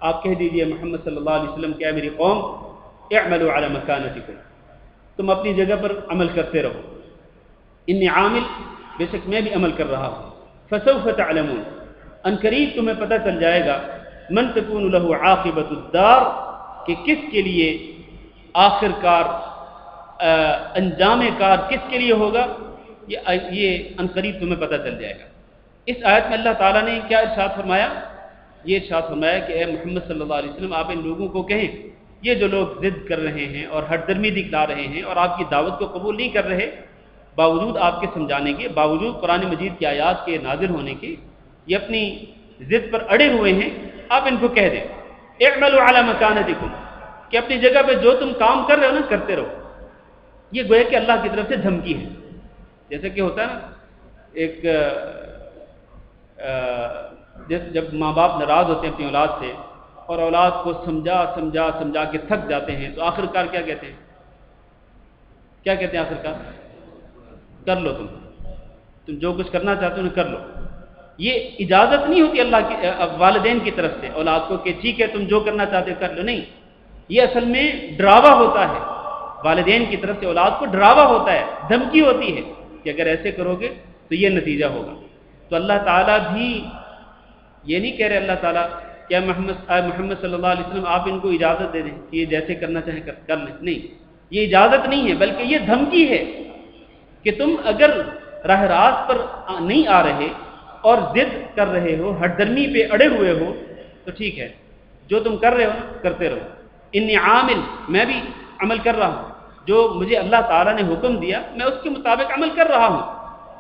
آپ کہہ دیجئے محمد صلی اللہ علیہ وسلم کہ اے میری قوم اعملوا علی مکانتکم، تم اپنی جگہ پر عمل کرتے رہو، انی عامل، بے شک میں بھی عمل کر رہا ہوں، فسوف تعلمون، ان قریب تمہیں پتہ چل جائے گا، من تکون لہ عاقبۃ الدار، کہ کس کے لیے آخر کار انجام کار کس کے لیے ہوگا، یہ ان قریب تمہیں پتہ چل جائے گا۔ اس آیت میں اللہ تعالیٰ نے کیا ارشاد فرمایا؟ یہ ارشاد فرمایا کہ اے محمد صلی اللہ علیہ وسلم آپ ان لوگوں کو کہیں، یہ جو لوگ ضد کر رہے ہیں اور ہٹ درمی دکھلا رہے ہیں اور آپ کی دعوت کو قبول نہیں کر رہے، باوجود آپ کے سمجھانے کے، باوجود قرآن مجید کی آیات کے نازل ہونے کے، یہ اپنی ضد پر اڑے ہوئے ہیں، آپ ان کو کہہ دیں اعملوا علی مکانتکم، کہ اپنی جگہ پہ جو تم کام کر رہے ہو نا کرتے رہو۔ یہ گویا کہ اللہ کی طرف سے دھمکی ہے، جیسے کہ ہوتا ہے نا ایک جب ماں باپ ناراض ہوتے ہیں اپنی اولاد سے اور اولاد کو سمجھا سمجھا سمجھا کے تھک جاتے ہیں تو آخر کار کیا کہتے ہیں؟ کیا کہتے ہیں آخر کار؟ کر لو، تم جو کچھ کرنا چاہتے ہو نا کر لو۔ یہ اجازت نہیں ہوتی اللہ کی والدین کی طرف سے اولاد کو کہ ٹھیک ہے تم جو کرنا چاہتے ہو کر لو، نہیں، یہ اصل میں ڈراوا ہوتا ہے، والدین کی طرف سے اولاد کو ڈراوا ہوتا ہے، دھمکی ہوتی ہے کہ اگر ایسے کرو گے تو یہ نتیجہ ہوگا۔ تو اللہ تعالیٰ بھی یہ نہیں کہہ رہے اللہ تعالیٰ کہ محمد صلی اللہ علیہ وسلم آپ ان کو اجازت دے دیں کہ یہ جیسے کرنا چاہیں کر لیں، نہیں، یہ اجازت نہیں ہے، بلکہ یہ دھمکی ہے کہ تم اگر راہ راست پر نہیں آ رہے اور ضد کر رہے ہو، ہٹ درمی پہ اڑے ہوئے ہو، تو ٹھیک ہے جو تم کر رہے ہو نا کرتے رہو، انی عامل، میں بھی عمل کر رہا ہوں، جو مجھے اللہ تعالیٰ نے حکم دیا میں اس کے مطابق عمل کر رہا ہوں،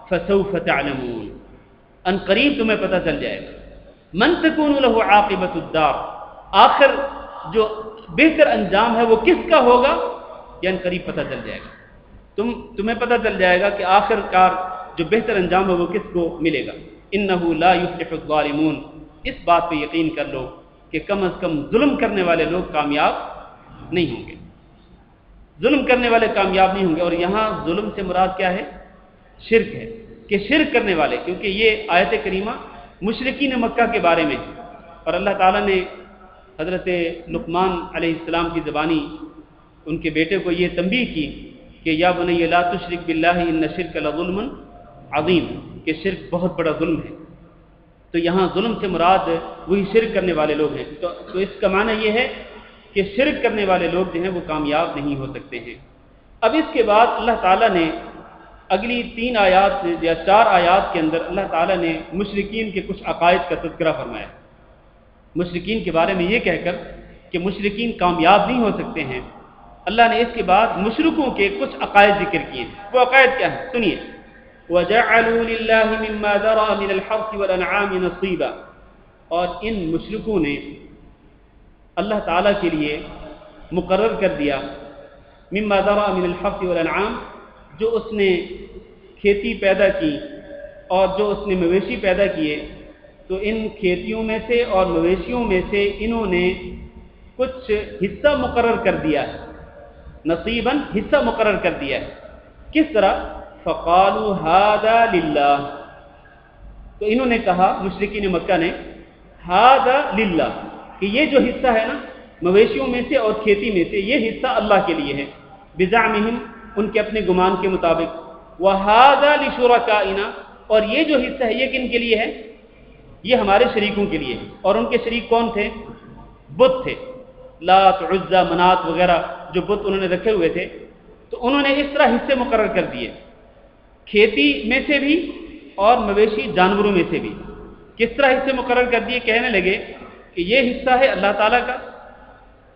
فسوف تعلمون، ان قریب تمہیں پتہ چل جائے گا، من تکون لہ عاقبۃ الدار، آخر جو بہتر انجام ہے وہ کس کا ہوگا، یہ ان قریب پتہ چل جائے گا، تمہیں پتہ چل جائے گا کہ آخر کار جو بہتر انجام ہے وہ کس کو ملے گا۔ انہ لا یفلح الظالمون، اس بات پہ یقین کر لو کہ کم از کم ظلم کرنے والے لوگ کامیاب نہیں ہوں گے، ظلم کرنے والے کامیاب نہیں ہوں گے۔ اور یہاں ظلم سے مراد کیا ہے؟ شرک ہے، کہ شرک کرنے والے، کیونکہ یہ آیت کریمہ مشرکین مکہ کے بارے میں ہے، اور اللہ تعالیٰ نے حضرت لقمان علیہ السلام کی زبانی ان کے بیٹے کو یہ تنبیہ کی کہ یا بنی لا تشرک باللہ ان الشرک لظلم عظیم، کہ شرک بہت بڑا ظلم ہے۔ تو یہاں ظلم سے مراد وہی شرک کرنے والے لوگ ہیں۔ تو اس کا معنی یہ ہے کہ شرک کرنے والے لوگ جو ہیں وہ کامیاب نہیں ہو سکتے ہیں۔ اب اس کے بعد اللہ تعالیٰ نے اگلی 3 آیات یا 4 آیات کے اندر اللہ تعالیٰ نے مشرکین کے کچھ عقائد کا تذکرہ فرمایا، مشرکین کے بارے میں یہ کہہ کر کہ مشرکین کامیاب نہیں ہو سکتے ہیں۔ اللہ نے اس کے بعد مشرکوں کے کچھ عقائد ذکر کیے۔ وہ عقائد کیا ہیں؟ سنیے، وَجَعَلُوا لِلَّهِ مِمَّا ذَرَأَ مِنَ الْحَرْثِ وَالْأَنْعَامِ نَصِيبًا، اور ان مشرکوں نے اللہ تعالیٰ کے لیے مقرر کر دیا مِمَّا ذَرَأَ مِنَ الْحَرْثِ وَالْأَنْعَامِ، جو اس نے کھیتی پیدا کی اور جو اس نے مویشی پیدا کیے، تو ان کھیتیوں میں سے اور مویشیوں میں سے انہوں نے کچھ حصہ مقرر کر دیا ہے، نصیباً حصہ مقرر کر دیا ہے۔ کس طرح؟ فقالوا هذا للہ، تو انہوں نے کہا مشرکین مکہ نے هذا للہ، کہ یہ جو حصہ ہے نا مویشیوں میں سے اور کھیتی میں سے، یہ حصہ اللہ کے لیے ہے، بزعمہم، ان کے اپنے گمان کے مطابق، وهذا لشرکائنا، اور یہ جو حصہ ہے یہ کن کے لیے ہے؟ یہ ہمارے شریکوں کے لیے ہے۔ اور ان کے شریک کون تھے؟ بت تھے، لات، عزا، منات وغیرہ جو بت انہوں نے رکھے ہوئے تھے۔ تو انہوں نے اس طرح حصے مقرر کر دیے، کھیتی میں سے بھی اور مویشی جانوروں میں سے بھی۔ کس طرح حصے مقرر کر دیے؟ کہنے لگے کہ یہ حصہ ہے اللہ تعالیٰ کا،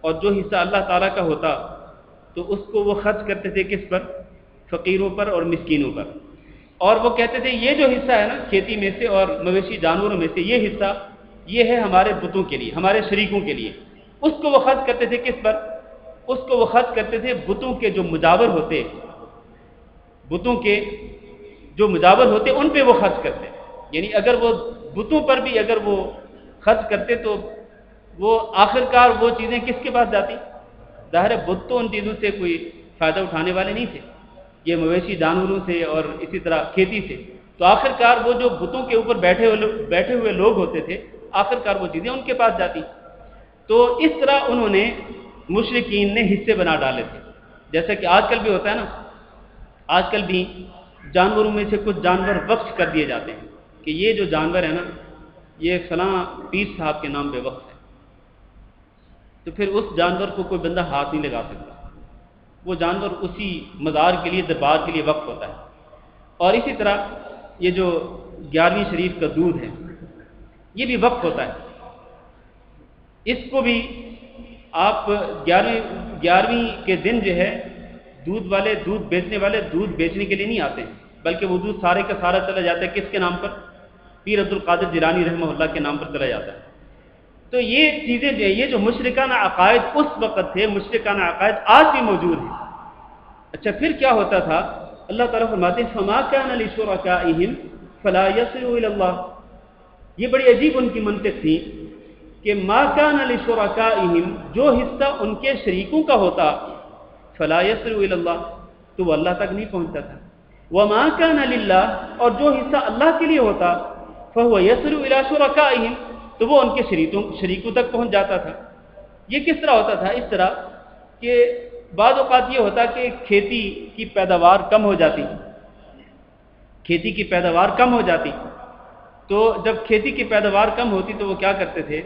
اور جو حصہ اللہ تعالیٰ کا ہوتا تو اس کو وہ خرچ کرتے تھے کس پر؟ فقیروں پر اور مسکینوں پر۔ اور وہ کہتے تھے یہ جو حصہ ہے نا کھیتی میں سے اور مویشی جانوروں میں سے، یہ حصہ یہ ہے ہمارے بتوں کے لیے، ہمارے شریکوں کے لیے۔ اس کو وہ خرچ کرتے تھے کس پر؟ اس کو وہ خرچ کرتے تھے بتوں کے جو مجاور ہوتے، بتوں کے جو مجاور ہوتے ان پہ وہ خرچ کرتے۔ یعنی اگر وہ بتوں پر بھی اگر وہ خرچ کرتے تو وہ آخرکار وہ چیزیں کس کے پاس جاتی؟ ظاہر ہے بت تو ان چیزوں سے کوئی فائدہ اٹھانے والے نہیں تھے، یہ مویشی جانوروں سے اور اسی طرح کھیتی سے، تو آخرکار وہ جو بتوں کے اوپر بیٹھے ہوئے لوگ ہوتے تھے، آخرکار وہ چیزیں ان کے پاس جاتی۔ تو اس طرح انہوں نے مشرکین نے حصے بنا ڈالے تھے، جیسا کہ آج کل بھی ہوتا ہے نا، آج کل بھی جانوروں میں سے کچھ جانور وقف کر دیے جاتے ہیں کہ یہ جو جانور ہے نا یہ فلاں پیر صاحب کے نام پہ وقف ہے، تو پھر اس جانور کو کوئی بندہ ہاتھ نہیں لگا سکتا، وہ جانور اسی مزار کے لیے، دربار کے لیے وقف ہوتا ہے۔ اور اسی طرح یہ جو 11ویں شریف کا دودھ ہے یہ بھی وقف ہوتا ہے، اس کو بھی آپ 11ویں کے دن جو ہے دودھ بیچنے والے دودھ بیچنے کے لیے نہیں آتے ہیں، بلکہ وہ دودھ سارے کا سارا چلا جاتا ہے کس کے نام پر؟ پیر عبد القادر جیلانی رحمہ اللہ کے نام پر چلا جاتا ہے۔ تو یہ چیزیں جو ہے، یہ جو مشرکانہ عقائد اس وقت تھے، مشرکانہ عقائد آج بھی موجود ہیں۔ اچھا پھر کیا ہوتا تھا؟ اللہ تعالیٰ فرماتے ہیں فَمَا كَانَ لِشُرَكَائِهِمْ فَلَا يَصِلُوا إِلَى اللَّهِ، یہ بڑی عجیب ان کی منطق تھی کہ مَا كَانَ لِشُرَكَائِهِمْ، جو حصہ ان کے شریکوں کا ہوتا، فَلَا يَصِلُوا إِلَى اللَّهِ، تو وہ اللہ تک نہیں پہنچتا تھا، وَمَا كَانَ لِلَّهِ، اور جو حصہ اللہ کے لیے ہوتا، فَهُوَ يَصِلُ إِلَى شُرَكَائِهِمْ، تو وہ ان کے شریکوں تک پہنچ جاتا تھا۔ یہ کس طرح ہوتا تھا؟ اس طرح کہ بعض اوقات یہ ہوتا کہ کھیتی کی پیداوار کم ہو جاتی، کھیتی کی پیداوار کم ہو جاتی، تو جب کھیتی کی پیداوار کم ہوتی تو وہ کیا کرتے تھے؟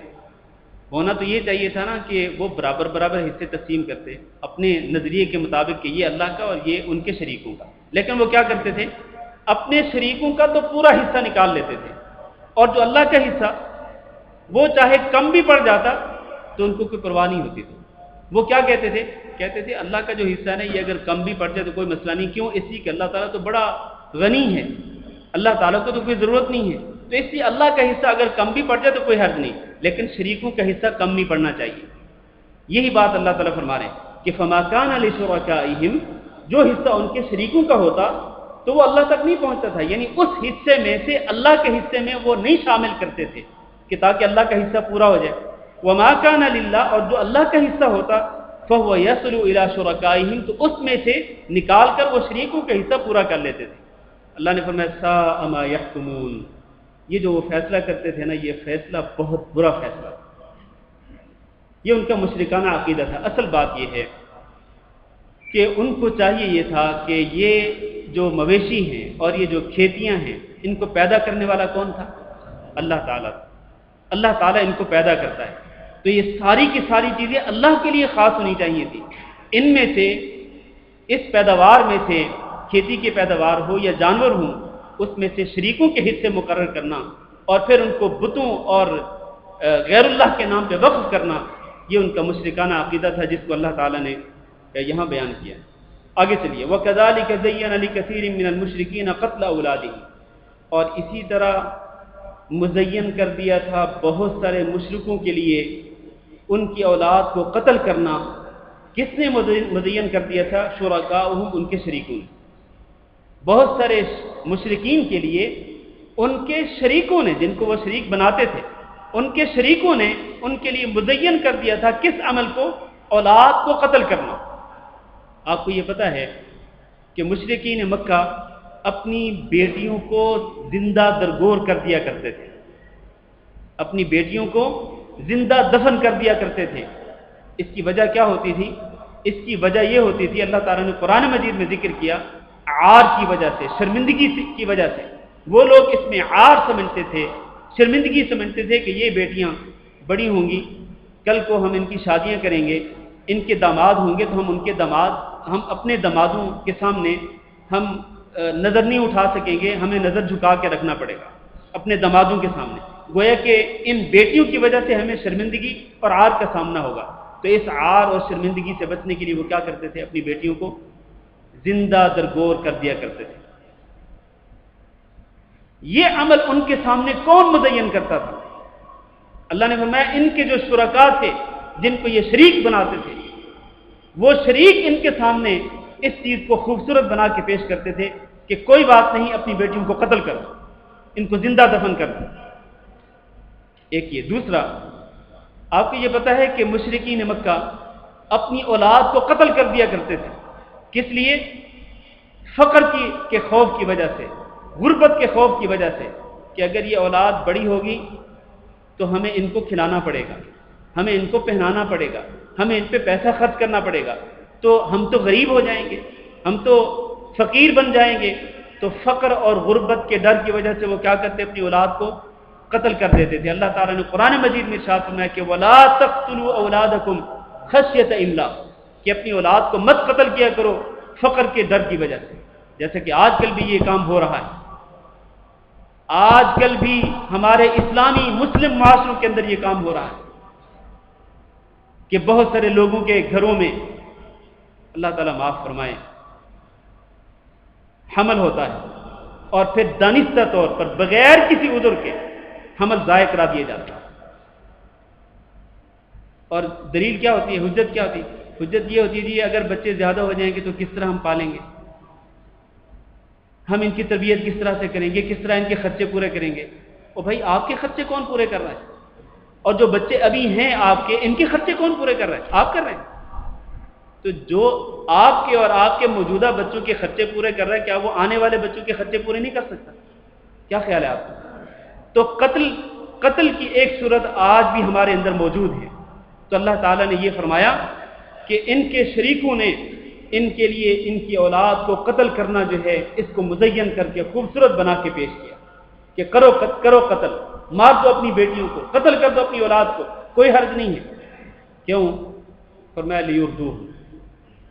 ہونا تو یہ چاہیے تھا نا کہ وہ برابر حصے تقسیم کرتے اپنے نظریے کے مطابق کہ یہ اللہ کا اور یہ ان کے شریکوں کا، لیکن وہ کیا کرتے تھے؟ اپنے شریکوں کا تو پورا حصہ نکال لیتے تھے، اور جو اللہ کا حصہ وہ چاہے کم بھی پڑ جاتا تو ان کو کوئی پرواہ نہیں ہوتی تھی۔ وہ کیا کہتے تھے؟ کہتے تھے اللہ کا جو حصہ ہے نا یہ اگر کم بھی پڑ جائے تو کوئی مسئلہ نہیں، کیوں؟ اس لیے کہ اللہ تعالیٰ تو بڑا غنی ہے، اللہ تعالیٰ کو تو کوئی ضرورت نہیں ہے، تو اس لیے اللہ کا حصہ اگر کم بھی پڑ جائے تو کوئی حرج نہیں، لیکن شریکوں کا حصہ کم نہیں پڑنا چاہیے۔ یہی بات اللہ تعالیٰ فرما رہے ہیں کہ فَمَا كَانَ لِشُرَكَائِهِمْ، جو حصہ ان کے شریکوں کا ہوتا تو وہ اللہ تک نہیں پہنچتا تھا، یعنی اس حصے میں سے اللہ کے حصے میں وہ نہیں شامل کرتے تھے کہ تاکہ اللہ کا حصہ پورا ہو جائے۔ وما کان للہ، اور جو اللہ کا حصہ ہوتا فهو يصل الى شرکائہم، تو اس میں سے نکال کر وہ شریکوں کا حصہ پورا کر لیتے تھے۔ اللہ نے فرمایا ساء ما يحكمون، یہ جو وہ فیصلہ کرتے تھے نا، یہ فیصلہ بہت برا فیصلہ تھا، یہ ان کا مشرکانہ عقیدہ تھا۔ اصل بات یہ ہے کہ ان کو چاہیے یہ تھا کہ یہ جو مویشی ہیں اور یہ جو کھیتیاں ہیں، ان کو پیدا کرنے والا کون تھا؟ اللہ تعالیٰ۔ اللہ تعالیٰ ان کو پیدا کرتا ہے، تو یہ ساری کی ساری چیزیں اللہ کے لیے خاص ہونی چاہیے تھی۔ ان میں سے اس پیداوار میں سے، کھیتی کی پیداوار ہو یا جانور ہوں، اس میں سے شریکوں کے حصے مقرر کرنا اور پھر ان کو بتوں اور غیر اللہ کے نام پہ وقف کرنا، یہ ان کا مشرکانہ عقیدہ تھا، جس کو اللہ تعالیٰ نے یہاں بیان کیا۔ آگے چلیے، وَكَذَلِكَ زَيَّنَ لِكَثِيرٍ مِّنَ الْمُشْرِكِينَ قَتْلَ أَوْلَادِهِمْ، اور اسی طرح مزین کر دیا تھا بہت سارے مشرکوں کے لیے ان کی اولاد کو قتل کرنا۔ کس نے مزین کر دیا تھا؟ شرکاؤہم، ان کے شریکوں نے۔ بہت سارے مشرکین کے لیے ان کے شریکوں نے، جن کو وہ شریک بناتے تھے، ان کے شریکوں نے ان کے لیے مزین کر دیا تھا کس عمل کو؟ اولاد کو قتل کرنا۔ آپ کو یہ پتہ ہے کہ مشرکین مکہ اپنی بیٹیوں کو زندہ درگور کر دیا کرتے تھے، اپنی بیٹیوں کو زندہ دفن کر دیا کرتے تھے۔ اس کی وجہ کیا ہوتی تھی؟ اس کی وجہ یہ ہوتی تھی، اللہ تعالیٰ نے قرآن مجید میں ذکر کیا، عار کی وجہ سے، شرمندگی کی وجہ سے۔ وہ لوگ اس میں عار سمجھتے تھے، شرمندگی سمجھتے تھے کہ یہ بیٹیاں بڑی ہوں گی، کل کو ہم ان کی شادیاں کریں گے، ان کے داماد ہوں گے، تو ہم اپنے دامادوں کے سامنے ہم نظر نہیں اٹھا سکیں گے، ہمیں نظر جھکا کے رکھنا پڑے گا اپنے دامادوں کے سامنے، گویا کہ ان بیٹیوں کی وجہ سے ہمیں شرمندگی اور عار کا سامنا ہوگا۔ تو اس عار اور شرمندگی سے بچنے کے لیے وہ کیا کرتے تھے؟ اپنی بیٹیوں کو زندہ درگور کر دیا کرتے تھے۔ یہ عمل ان کے سامنے کون مزین کرتا تھا؟ اللہ نے فرمایا ان کے جو شرکاء تھے، جن کو یہ شریک بناتے تھے، وہ شریک ان کے سامنے اس چیز کو خوبصورت بنا کے پیش کرتے تھے کہ کوئی بات نہیں، اپنی بیٹیوں کو قتل کر دو، ان کو زندہ دفن کر دو۔ ایک یہ۔ دوسرا، آپ کو یہ پتہ ہے کہ مشرکین مکہ اپنی اولاد کو قتل کر دیا کرتے تھے۔ کس لیے؟ فقر کے خوف کی وجہ سے، غربت کے خوف کی وجہ سے، کہ اگر یہ اولاد بڑی ہوگی تو ہمیں ان کو کھلانا پڑے گا، ہمیں ان کو پہنانا پڑے گا، ہمیں ان پہ پیسہ خرچ کرنا پڑے گا، تو ہم تو غریب ہو جائیں گے، ہم تو فقیر بن جائیں گے۔ تو فقر اور غربت کے ڈر کی وجہ سے وہ کیا کرتے؟ اپنی اولاد کو قتل کر دیتے تھے۔ اللہ تعالیٰ نے قرآن مجید میں ارشاد فرمایا کہ وَلَا تَقْتُلُوا أَوْلَادَكُمْ خَشْيَةَ إِمْلَاقٍ، کہ اپنی اولاد کو مت قتل کیا کرو فقر کے ڈر کی وجہ سے۔ جیسا کہ آج کل بھی یہ کام ہو رہا ہے، آج کل بھی ہمارے اسلامی مسلم معاشروں کے اندر یہ کام ہو رہا ہے کہ بہت سارے لوگوں کے گھروں میں، اللہ تعالیٰ معاف فرمائے، حمل ہوتا ہے اور پھر دانستہ طور پر بغیر کسی عذر کے حمل ضائع کرا دیا جاتا ہے۔ اور دلیل کیا ہوتی ہے؟ حجت کیا ہوتی ہے؟ حجت یہ ہوتی ہے جی اگر بچے زیادہ ہو جائیں گے تو کس طرح ہم پالیں گے، ہم ان کی تربیت کس طرح سے کریں گے، کس طرح ان کے خرچے پورے کریں گے۔ اور بھائی آپ کے خرچے کون پورے کر رہا ہے؟ اور جو بچے ابھی ہیں آپ کے، ان کے خرچے کون پورے کر رہے ہیں؟ آپ کر رہے ہیں۔ تو جو آپ کے اور آپ کے موجودہ بچوں کے خرچے پورے کر رہا ہے، کیا وہ آنے والے بچوں کے خرچے پورے نہیں کر سکتا؟ کیا خیال ہے آپ کا؟ تو قتل کی ایک صورت آج بھی ہمارے اندر موجود ہے۔ تو اللہ تعالیٰ نے یہ فرمایا کہ ان کے شریکوں نے ان کے لیے ان کی اولاد کو قتل کرنا جو ہے، اس کو مزین کر کے خوبصورت بنا کے پیش کیا کہ کرو قتل، مار دو اپنی بیٹیوں کو، قتل کر دو اپنی اولاد کو، کوئی حرج نہیں ہے۔ کیوں؟ فرمایا لیردوہ،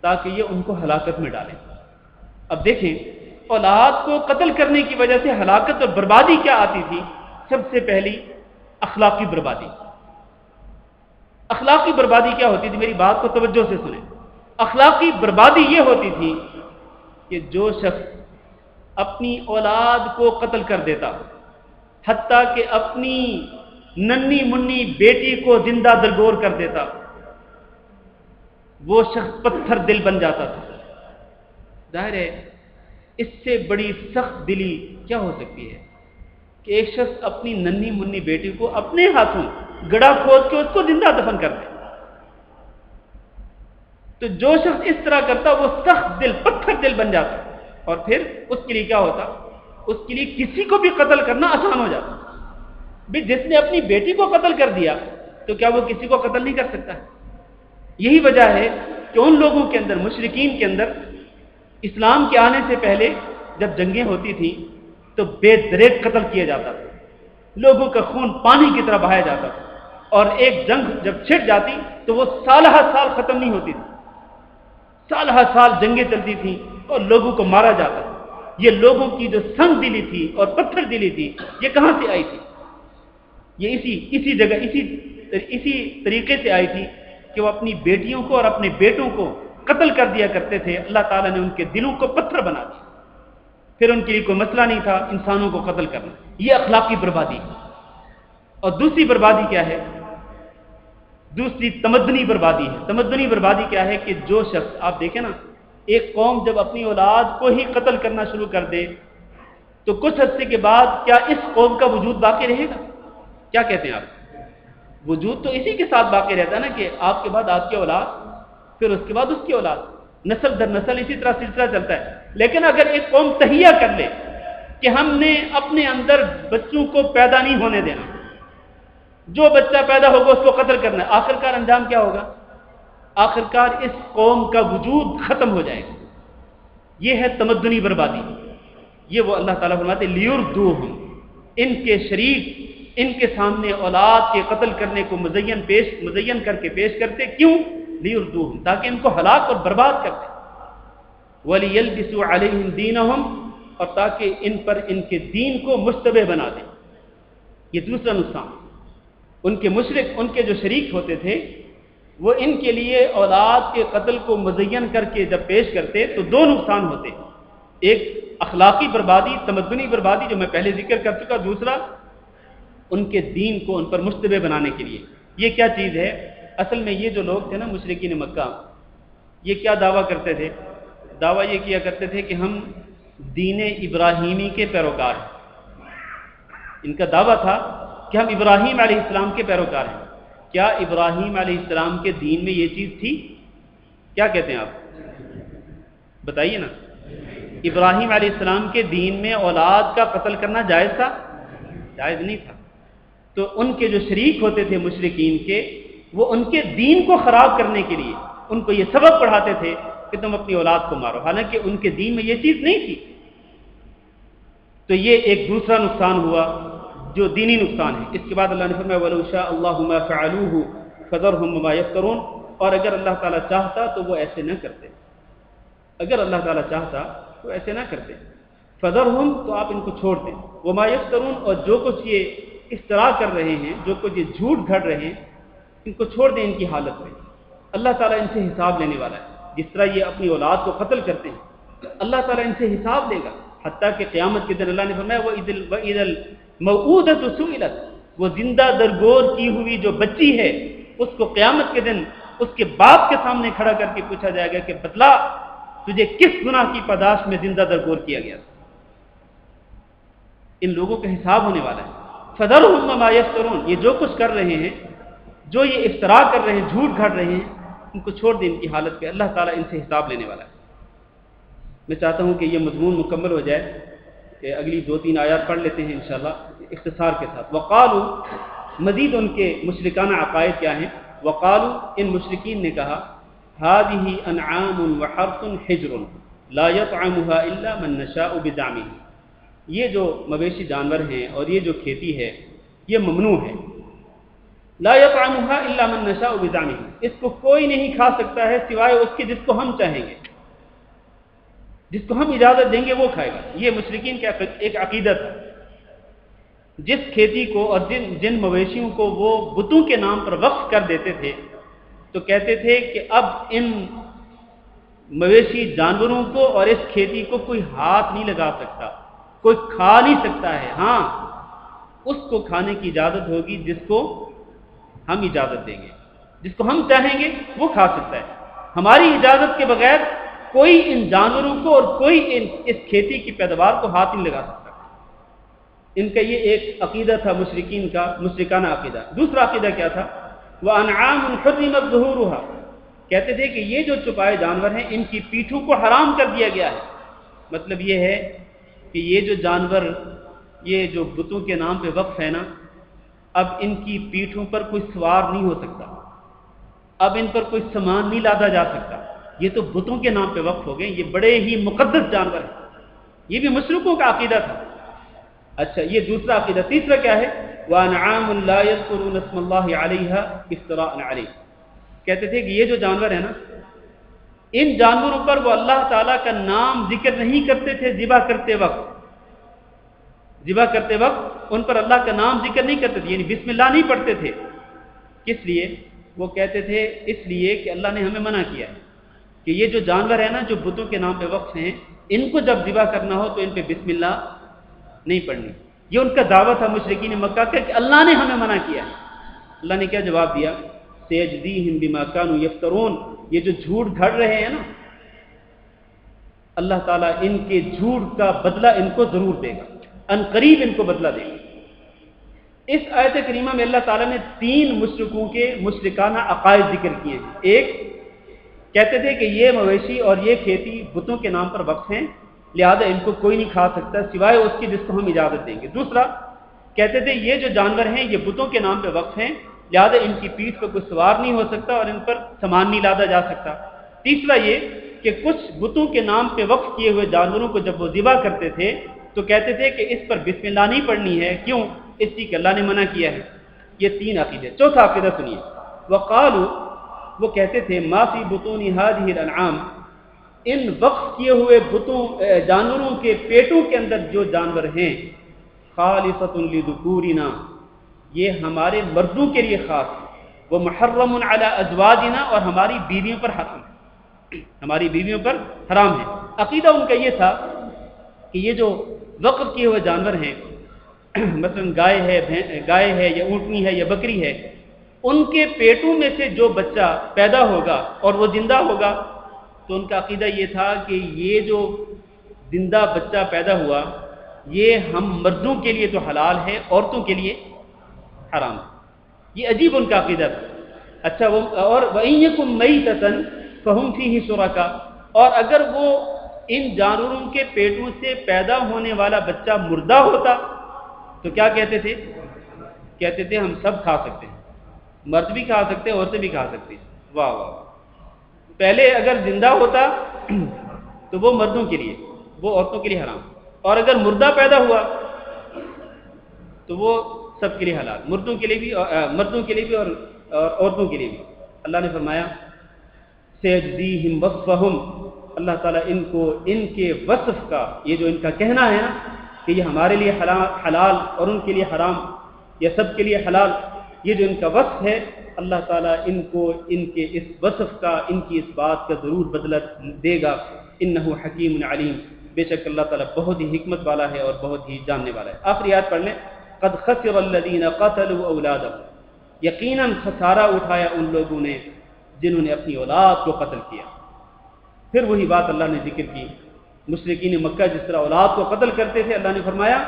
تاکہ یہ ان کو ہلاکت میں ڈالیں۔ اب دیکھیں، اولاد کو قتل کرنے کی وجہ سے ہلاکت اور بربادی کیا آتی تھی؟ سب سے پہلی اخلاقی بربادی۔ اخلاقی بربادی کیا ہوتی تھی؟ میری بات کو توجہ سے سنیں۔ اخلاقی بربادی یہ ہوتی تھی کہ جو شخص اپنی اولاد کو قتل کر دیتا، حتیٰ کہ اپنی ننھی منی بیٹی کو زندہ درگور کر دیتا، وہ شخص پتھر دل بن جاتا تھا۔ ظاہر ہے اس سے بڑی سخت دلی کیا ہو سکتی ہے کہ ایک شخص اپنی ننھی منی بیٹی کو اپنے ہاتھوں گڑھا کھود کے اس کو زندہ دفن کر دے. تو جو شخص اس طرح کرتا وہ سخت دل پتھر دل بن جاتا اور پھر اس کے لیے کیا ہوتا؟ اس کے لیے کسی کو بھی قتل کرنا آسان ہو جاتا. بھی جس نے اپنی بیٹی کو قتل کر دیا تو کیا وہ کسی کو قتل نہیں کر سکتا؟ یہی وجہ ہے کہ ان لوگوں کے اندر، مشرکین کے اندر، اسلام کے آنے سے پہلے جب جنگیں ہوتی تھیں تو بے دریغ قتل کیا جاتا تھا، لوگوں کا خون پانی کی طرح بہایا جاتا تھا، اور ایک جنگ جب چھڑ جاتی تو وہ سالہ سال ختم نہیں ہوتی تھی. سالہ سال جنگیں چلتی تھیں اور لوگوں کو مارا جاتا تھا. یہ لوگوں کی جو سنگ دلی تھی اور پتھر دلی تھی، یہ کہاں سے آئی تھی؟ یہ اسی جگہ اسی طریقے سے آئی تھی کہ وہ اپنی بیٹیوں کو اور اپنے بیٹوں کو قتل کر دیا کرتے تھے. اللہ تعالیٰ نے ان کے دلوں کو پتھر بنا دیا. پھر ان کے لیے کوئی مسئلہ نہیں تھا انسانوں کو قتل کرنا. یہ اخلاقی بربادی. اور دوسری بربادی کیا ہے؟ دوسری تمدنی بربادی ہے. تمدنی بربادی کیا ہے؟ کہ جو شخص، آپ دیکھیں نا، ایک قوم جب اپنی اولاد کو ہی قتل کرنا شروع کر دے تو کچھ عرصے کے بعد کیا اس قوم کا وجود باقی رہے گا؟ کیا کہتے ہیں آپ؟ وجود تو اسی کے ساتھ باقی رہتا ہے نا، کہ آپ کے بعد آپ کی اولاد، پھر اس کے بعد اس کی اولاد، نسل در نسل اسی طرح سلسلہ چلتا ہے. لیکن اگر ایک قوم تہیہ کر لے کہ ہم نے اپنے اندر بچوں کو پیدا نہیں ہونے دینا، جو بچہ پیدا ہوگا اس کو قتل کرنا ہے، آخرکار انجام کیا ہوگا؟ آخرکار اس قوم کا وجود ختم ہو جائے گا. یہ ہے تمدنی بربادی. یہ وہ اللہ تعالیٰ فرماتے لیردوہم، ان کے شریک ان کے سامنے اولاد کے قتل کرنے کو مزین کر کے پیش کرتے. کیوں؟ لیردوہم، تاکہ ان کو ہلاک اور برباد کر دیں. ولیلبسوا علیہم دینہم، اور تاکہ ان پر ان کے دین کو مشتبہ بنا دیں. یہ دوسرا نقصان. ان کے مشرک، ان کے جو شریک ہوتے تھے، وہ ان کے لیے اولاد کے قتل کو مزین کر کے جب پیش کرتے تو دو نقصان ہوتے. ایک اخلاقی بربادی، تمدنی بربادی جو میں پہلے ذکر کر چکا. دوسرا ان کے دین کو ان پر مشتبہ بنانے کے لیے. یہ کیا چیز ہے؟ اصل میں یہ جو لوگ تھے نا مشرکین مکہ، یہ کیا دعویٰ کرتے تھے؟ دعویٰ یہ کیا کرتے تھے کہ ہم دین ابراہیمی کے پیروکار ہیں. ان کا دعویٰ تھا کہ ہم ابراہیم علیہ السلام کے پیروکار ہیں. کیا ابراہیم علیہ السلام کے دین میں یہ چیز تھی؟ کیا کہتے ہیں آپ؟ بتائیے نا. ابراہیم علیہ السلام کے دین میں اولاد کا قتل کرنا جائز تھا؟ جائز نہیں تھا. تو ان کے جو شریک ہوتے تھے مشرکین کے، وہ ان کے دین کو خراب کرنے کے لیے ان کو یہ سبق پڑھاتے تھے کہ تم اپنی اولاد کو مارو، حالانکہ ان کے دین میں یہ چیز نہیں تھی. تو یہ ایک دوسرا نقصان ہوا جو دینی نقصان ہے. اس کے بعد اللہ نے فرمایا وَلَوْ شَاءَ اللَّهُ مَا فَعَلُوهُ فَذَرْهُمْ وَمَا يَفْتَرُونَ، اور اگر اللہ تعالیٰ چاہتا تو وہ ایسے نہ کرتے. اگر اللہ تعالیٰ چاہتا تو ایسے نہ کرتے. فَذَرْهُمْ، تو آپ ان کو چھوڑ دیں. وَمَا يَفْتَرُونَ، اور جو کچھ یہ افتراء کر رہے ہیں، جو کچھ یہ جھوٹ گھڑ رہے ہیں، ان کو چھوڑ دیں ان کی حالت میں. اللہ تعالیٰ ان سے حساب لینے والا ہے. جس طرح یہ اپنی اولاد کو قتل کرتے ہیں، اللہ تعالیٰ ان سے حساب لے گا. حتیٰ کہ قیامت کے دن اللہ نے فرمایا وَإِذَا الْمَوْءُودَةُ سُئِلَتْ، وہ زندہ درگور کی ہوئی جو بچی ہے اس کو قیامت کے دن اس کے باپ کے سامنے کھڑا کر کے پوچھا جائے گا کہ بتلا تجھے کس گناہ کی پاداش میں زندہ درگور کیا گیا. ان لوگوں کا حساب ہونے والا ہے. فَذَرْهُمْ وَمَا يَفْتَرُونَ، یہ جو کچھ کر رہے ہیں، جو یہ افتراء کر رہے ہیں، جھوٹ گھڑ رہے ہیں، ان کو چھوڑ دیں ان کی حالت پہ. اللہ تعالیٰ ان سے حساب لینے والا ہے. میں چاہتا ہوں کہ یہ مضمون مکمل ہو جائے، کہ اگلی 2-3 آیات پڑھ لیتے ہیں انشاءاللہ اختصار کے ساتھ. وقالوا، مزید ان کے مشرکانہ عقائد کیا ہیں؟ وقالوا، ان مشرکین نے کہا هذه انعام وحرث حجر لا يطعمها الا من نشاء بزعمه، یہ جو مویشی جانور ہیں اور یہ جو کھیتی ہے یہ ممنوع ہے. لا يطعمها الا من نشاء بزعمه، اس کو کوئی نہیں کھا سکتا ہے سوائے اس کے جس کو ہم چاہیں گے، جس کو ہم اجازت دیں گے وہ کھائے گا. یہ مشرکین کا ایک عقیدت ہے. جس کھیتی کو اور جن مویشیوں کو وہ بتوں کے نام پر وقف کر دیتے تھے تو کہتے تھے کہ اب ان مویشی جانوروں کو اور اس کھیتی کو کوئی ہاتھ نہیں لگا سکتا، کوئی کھا نہیں سکتا ہے. ہاں، اس کو کھانے کی اجازت ہوگی جس کو ہم اجازت دیں گے، جس کو ہم چاہیں گے وہ کھا سکتا ہے. ہماری اجازت کے بغیر کوئی ان جانوروں کو اور کوئی اس کھیتی کی پیداوار کو ہاتھ نہیں لگا سکتا. ان کا یہ ایک عقیدہ تھا مشرکین کا، مشرکانہ عقیدہ۔ دوسرا عقیدہ کیا تھا؟ وَأَنْعَامٌ حُرِّمَتْ ظُهُورُهَا، کہتے تھے کہ یہ جو چھپائے جانور ہیں ان کی پیٹھوں کو حرام کر دیا گیا ہے۔ مطلب یہ ہے کہ یہ جو جانور، یہ جو بتوں کے نام پہ وقف ہے نا، اب ان کی پیٹھوں پر کوئی سوار نہیں ہو سکتا، اب ان پر کوئی سامان نہیں لادا جا سکتا، یہ تو بتوں کے نام پہ وقف ہو گئے، یہ بڑے ہی مقدس جانور ہیں۔ یہ بھی مشرکوں کا عقیدہ تھا۔ اچھا، یہ دوسرا عقیدہ۔ تیسرا کیا ہے؟ وَأَنْعَامٌ لَا يَذْكُرُونَ اسْمَ اللَّهِ عَلَيْهَا افْتِرَاءً عَلَيْهِ، کہتے تھے کہ یہ جو جانور ہے نا، ان جانوروں پر وہ اللہ تعالیٰ کا نام ذکر نہیں کرتے تھے ذبح کرتے وقت ان پر اللہ کا نام ذکر نہیں کرتے تھے، یعنی بسم اللہ نہیں پڑھتے تھے۔ کس لیے؟ وہ کہتے تھے اس لیے کہ اللہ نے ہمیں منع کیا ہے کہ یہ جو جانور ہے نا، جو بتوں کے نام پہ وقف ہیں، ان کو جب ذبح کرنا ہو تو ان پہ بسم اللہ نہیں پڑھنی۔ یہ ان کا دعویٰ تھا مشرکین مکہ کا کہ اللہ نے ہمیں منع کیا ہے۔ اللہ نے کیا جواب دیا؟ سَيَجْزِيهِمْ بِمَا كَانُوا يَفْتَرُونَ، یہ جو جھوٹ گھڑ رہے ہیں نا، اللہ تعالیٰ ان کے جھوٹ کا بدلہ ان کو ضرور دے گا، ان قریب ان کو بدلہ دے گا۔ اس آیت کریمہ میں اللہ تعالیٰ نے 3 مشرکوں کے مشرکانہ عقائد ذکر کیے ہیں۔ ایک، کہتے تھے کہ یہ مویشی اور یہ کھیتی بتوں کے نام پر وقف ہیں، لہذا ان کو کوئی نہیں کھا سکتا سوائے اس کی جس کو ہم اجازت دیں گے۔ دوسرا، کہتے تھے یہ جو جانور ہیں یہ بتوں کے نام پہ وقف ہیں، لہذا ان کی پیٹھ پہ کوئی سوار نہیں ہو سکتا اور ان پر سامان نہیں لادا جا سکتا۔ تیسرا یہ کہ کچھ بتوں کے نام پہ وقف کیے ہوئے جانوروں کو جب وہ ذبح کرتے تھے تو کہتے تھے کہ اس پر بسم اللہ نہیں پڑھنی ہے، کیوں؟ اس لیے کہ اللہ نے منع کیا ہے۔ یہ 3 عقیدے۔ چوتھا عقیدہ سنیے، وقالوا، وہ کہتے تھے ما فی بطون هذه الانعام، ان وقف کیے ہوئے جانوروں کے پیٹوں کے اندر جو جانور ہیں، خالصۃ لذکورنا، یہ ہمارے مردوں کے لیے خاص ہے، وہ محرم علی ازواجنا، اور ہماری بیویوں پر حرام ہے، ہماری بیویوں پر حرام ہے۔ عقیدہ ان کا یہ تھا کہ یہ جو وقف کیے ہوئے جانور ہیں، مثلا گائے ہے یا اونٹنی ہے یا بکری ہے، ان کے پیٹوں میں سے جو بچہ پیدا ہوگا اور وہ زندہ ہوگا، تو ان کا عقیدہ یہ تھا کہ یہ جو زندہ بچہ پیدا ہوا یہ ہم مردوں کے لیے تو حلال ہے، عورتوں کے لیے حرام ہے۔ یہ عجیب ان کا عقیدہ تھا۔ اچھا، اور وَإِن يَكُن مَيْتَةً فَهُمْ فِيهِ شُرَكَاء، اور اگر وہ ان جانوروں کے پیٹوں سے پیدا ہونے والا بچہ مردہ ہوتا تو کیا کہتے تھے؟ کہتے تھے ہم سب کھا سکتے ہیں، مرد بھی کھا سکتے ہیں، عورتیں بھی کھا سکتی ہیں۔ واہ واہ! پہلے اگر زندہ ہوتا تو وہ مردوں کے لیے، وہ عورتوں کے لیے حرام، اور اگر مردہ پیدا ہوا تو وہ سب کے لیے حلال، مردوں کے لیے بھی اور عورتوں کے لیے بھی۔ اللہ نے فرمایا سَيَجْزِيهِمْ وَصْفَهُمْ، اللہ تعالیٰ ان کو ان کے وصف کا، یہ جو ان کا کہنا ہے نا کہ یہ ہمارے لیے حلال اور ان کے لیے حرام یا سب کے لیے حلال، یہ جو ان کا وصف ہے، اللہ تعالیٰ ان کو ان کے اس وصف کا، ان کی اس بات کا ضرور بدلہ دے گا۔ انہ حکیم علیم، بے شک اللہ تعالیٰ بہت ہی حکمت والا ہے اور بہت ہی جاننے والا ہے۔ آخری آیت پڑھ لیں، قد خسر الذین قتلوا اولادهم، یقیناً خسارہ اٹھایا ان لوگوں نے جنہوں نے اپنی اولاد کو قتل کیا۔ پھر وہی بات اللہ نے ذکر کی، مشرکین مکہ جس طرح اولاد کو قتل کرتے تھے، اللہ نے فرمایا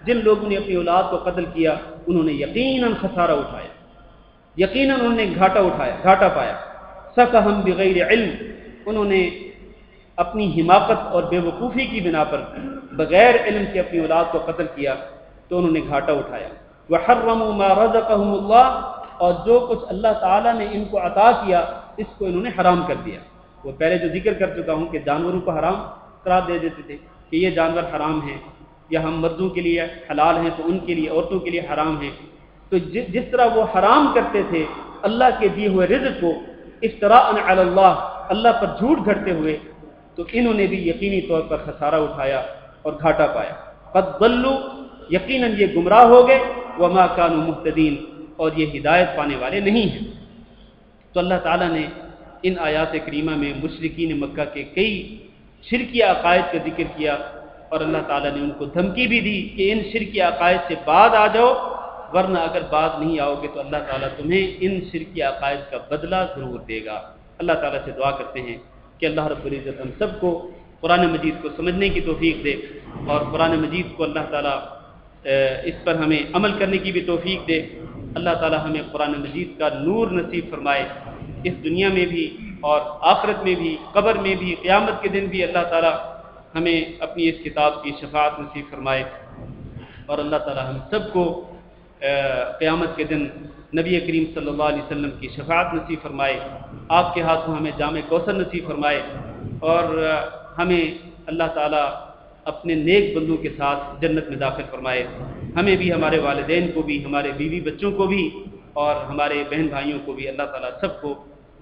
جن لوگوں نے اپنی اولاد کو قتل کیا انہوں نے یقیناً خسارہ اٹھایا، یقیناً انہوں نے گھاٹا پایا۔ سفہم بغیر علم، انہوں نے اپنی حماقت اور بے وقوفی کی بنا پر بغیر علم کے اپنی اولاد کو قتل کیا تو انہوں نے گھاٹا اٹھایا۔ وحرموا ما رزقهم اللہ، اور جو کچھ اللہ تعالیٰ نے ان کو عطا کیا اس کو انہوں نے حرام کر دیا۔ وہ پہلے جو ذکر کر چکا ہوں کہ جانوروں کو حرام قرار دے دیتے تھے کہ یہ جانور حرام ہیں، یا ہم مردوں کے لیے حلال ہیں تو ان کے لیے، عورتوں کے لیے حرام ہیں۔ تو جس طرح وہ حرام کرتے تھے اللہ کے دیے ہوئے رزق کو افتراء علی اللہ، اللہ پر جھوٹ گھڑتے ہوئے، تو انہوں نے بھی یقینی طور پر خسارہ اٹھایا اور گھاٹا پایا۔ قد ضلوا، یقیناً یہ گمراہ ہو گئے، وما كانوا مهتدین، اور یہ ہدایت پانے والے نہیں ہیں۔ تو اللہ تعالیٰ نے ان آیات کریمہ میں مشرکین مکہ کے کئی شرکی عقائد کا ذکر کیا، اور اللہ تعالیٰ نے ان کو دھمکی بھی دی کہ ان شرکی عقائد سے بعد آ جاؤ، ورنہ اگر بعد نہیں آؤ گے تو اللہ تعالیٰ تمہیں ان شرکی عقائد کا بدلہ ضرور دے گا۔ اللہ تعالیٰ سے دعا کرتے ہیں کہ اللہ رب العزت ہم سب کو قرآن مجید کو سمجھنے کی توفیق دے، اور قرآن مجید کو اللہ تعالیٰ اس پر ہمیں عمل کرنے کی بھی توفیق دے۔ اللہ تعالی ہمیں قرآن مجید کا نور نصیب فرمائے، اس دنیا میں بھی اور آخرت میں بھی، قبر میں بھی، قیامت کے دن بھی اللہ تعالی ہمیں اپنی اس کتاب کی شفاعت نصیب فرمائے، اور اللہ تعالی ہم سب کو قیامت کے دن نبی کریم صلی اللہ علیہ وسلم کی شفاعت نصیب فرمائے، آپ کے ہاتھوں ہمیں جام کوثر نصیب فرمائے، اور ہمیں اللہ تعالی اپنے نیک بندوں کے ساتھ جنت میں داخل فرمائے، ہمیں بھی، ہمارے والدین کو بھی، ہمارے بیوی بچوں کو بھی، اور ہمارے بہن بھائیوں کو بھی اللہ تعالی سب کو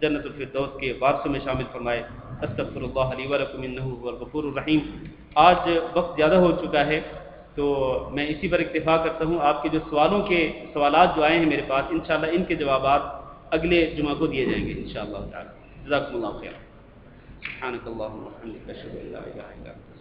جنت الفردوس کے وارثوں میں شامل فرمائے۔ استغفر اللہ لی ولکم انہ هو الغفور الرحیم۔ آج وقت زیادہ ہو چکا ہے تو میں اسی پر اکتفا کرتا ہوں۔ آپ کے جو سوالات جو آئے ہیں میرے پاس، انشاءاللہ ان کے جوابات اگلے جمعہ کو دیے جائیں گے انشاءاللہ تعالی۔ جزاکم اللہ خیر۔ سبحانک اللہم و بحمدک، اشہد ان لا الہ الا انت۔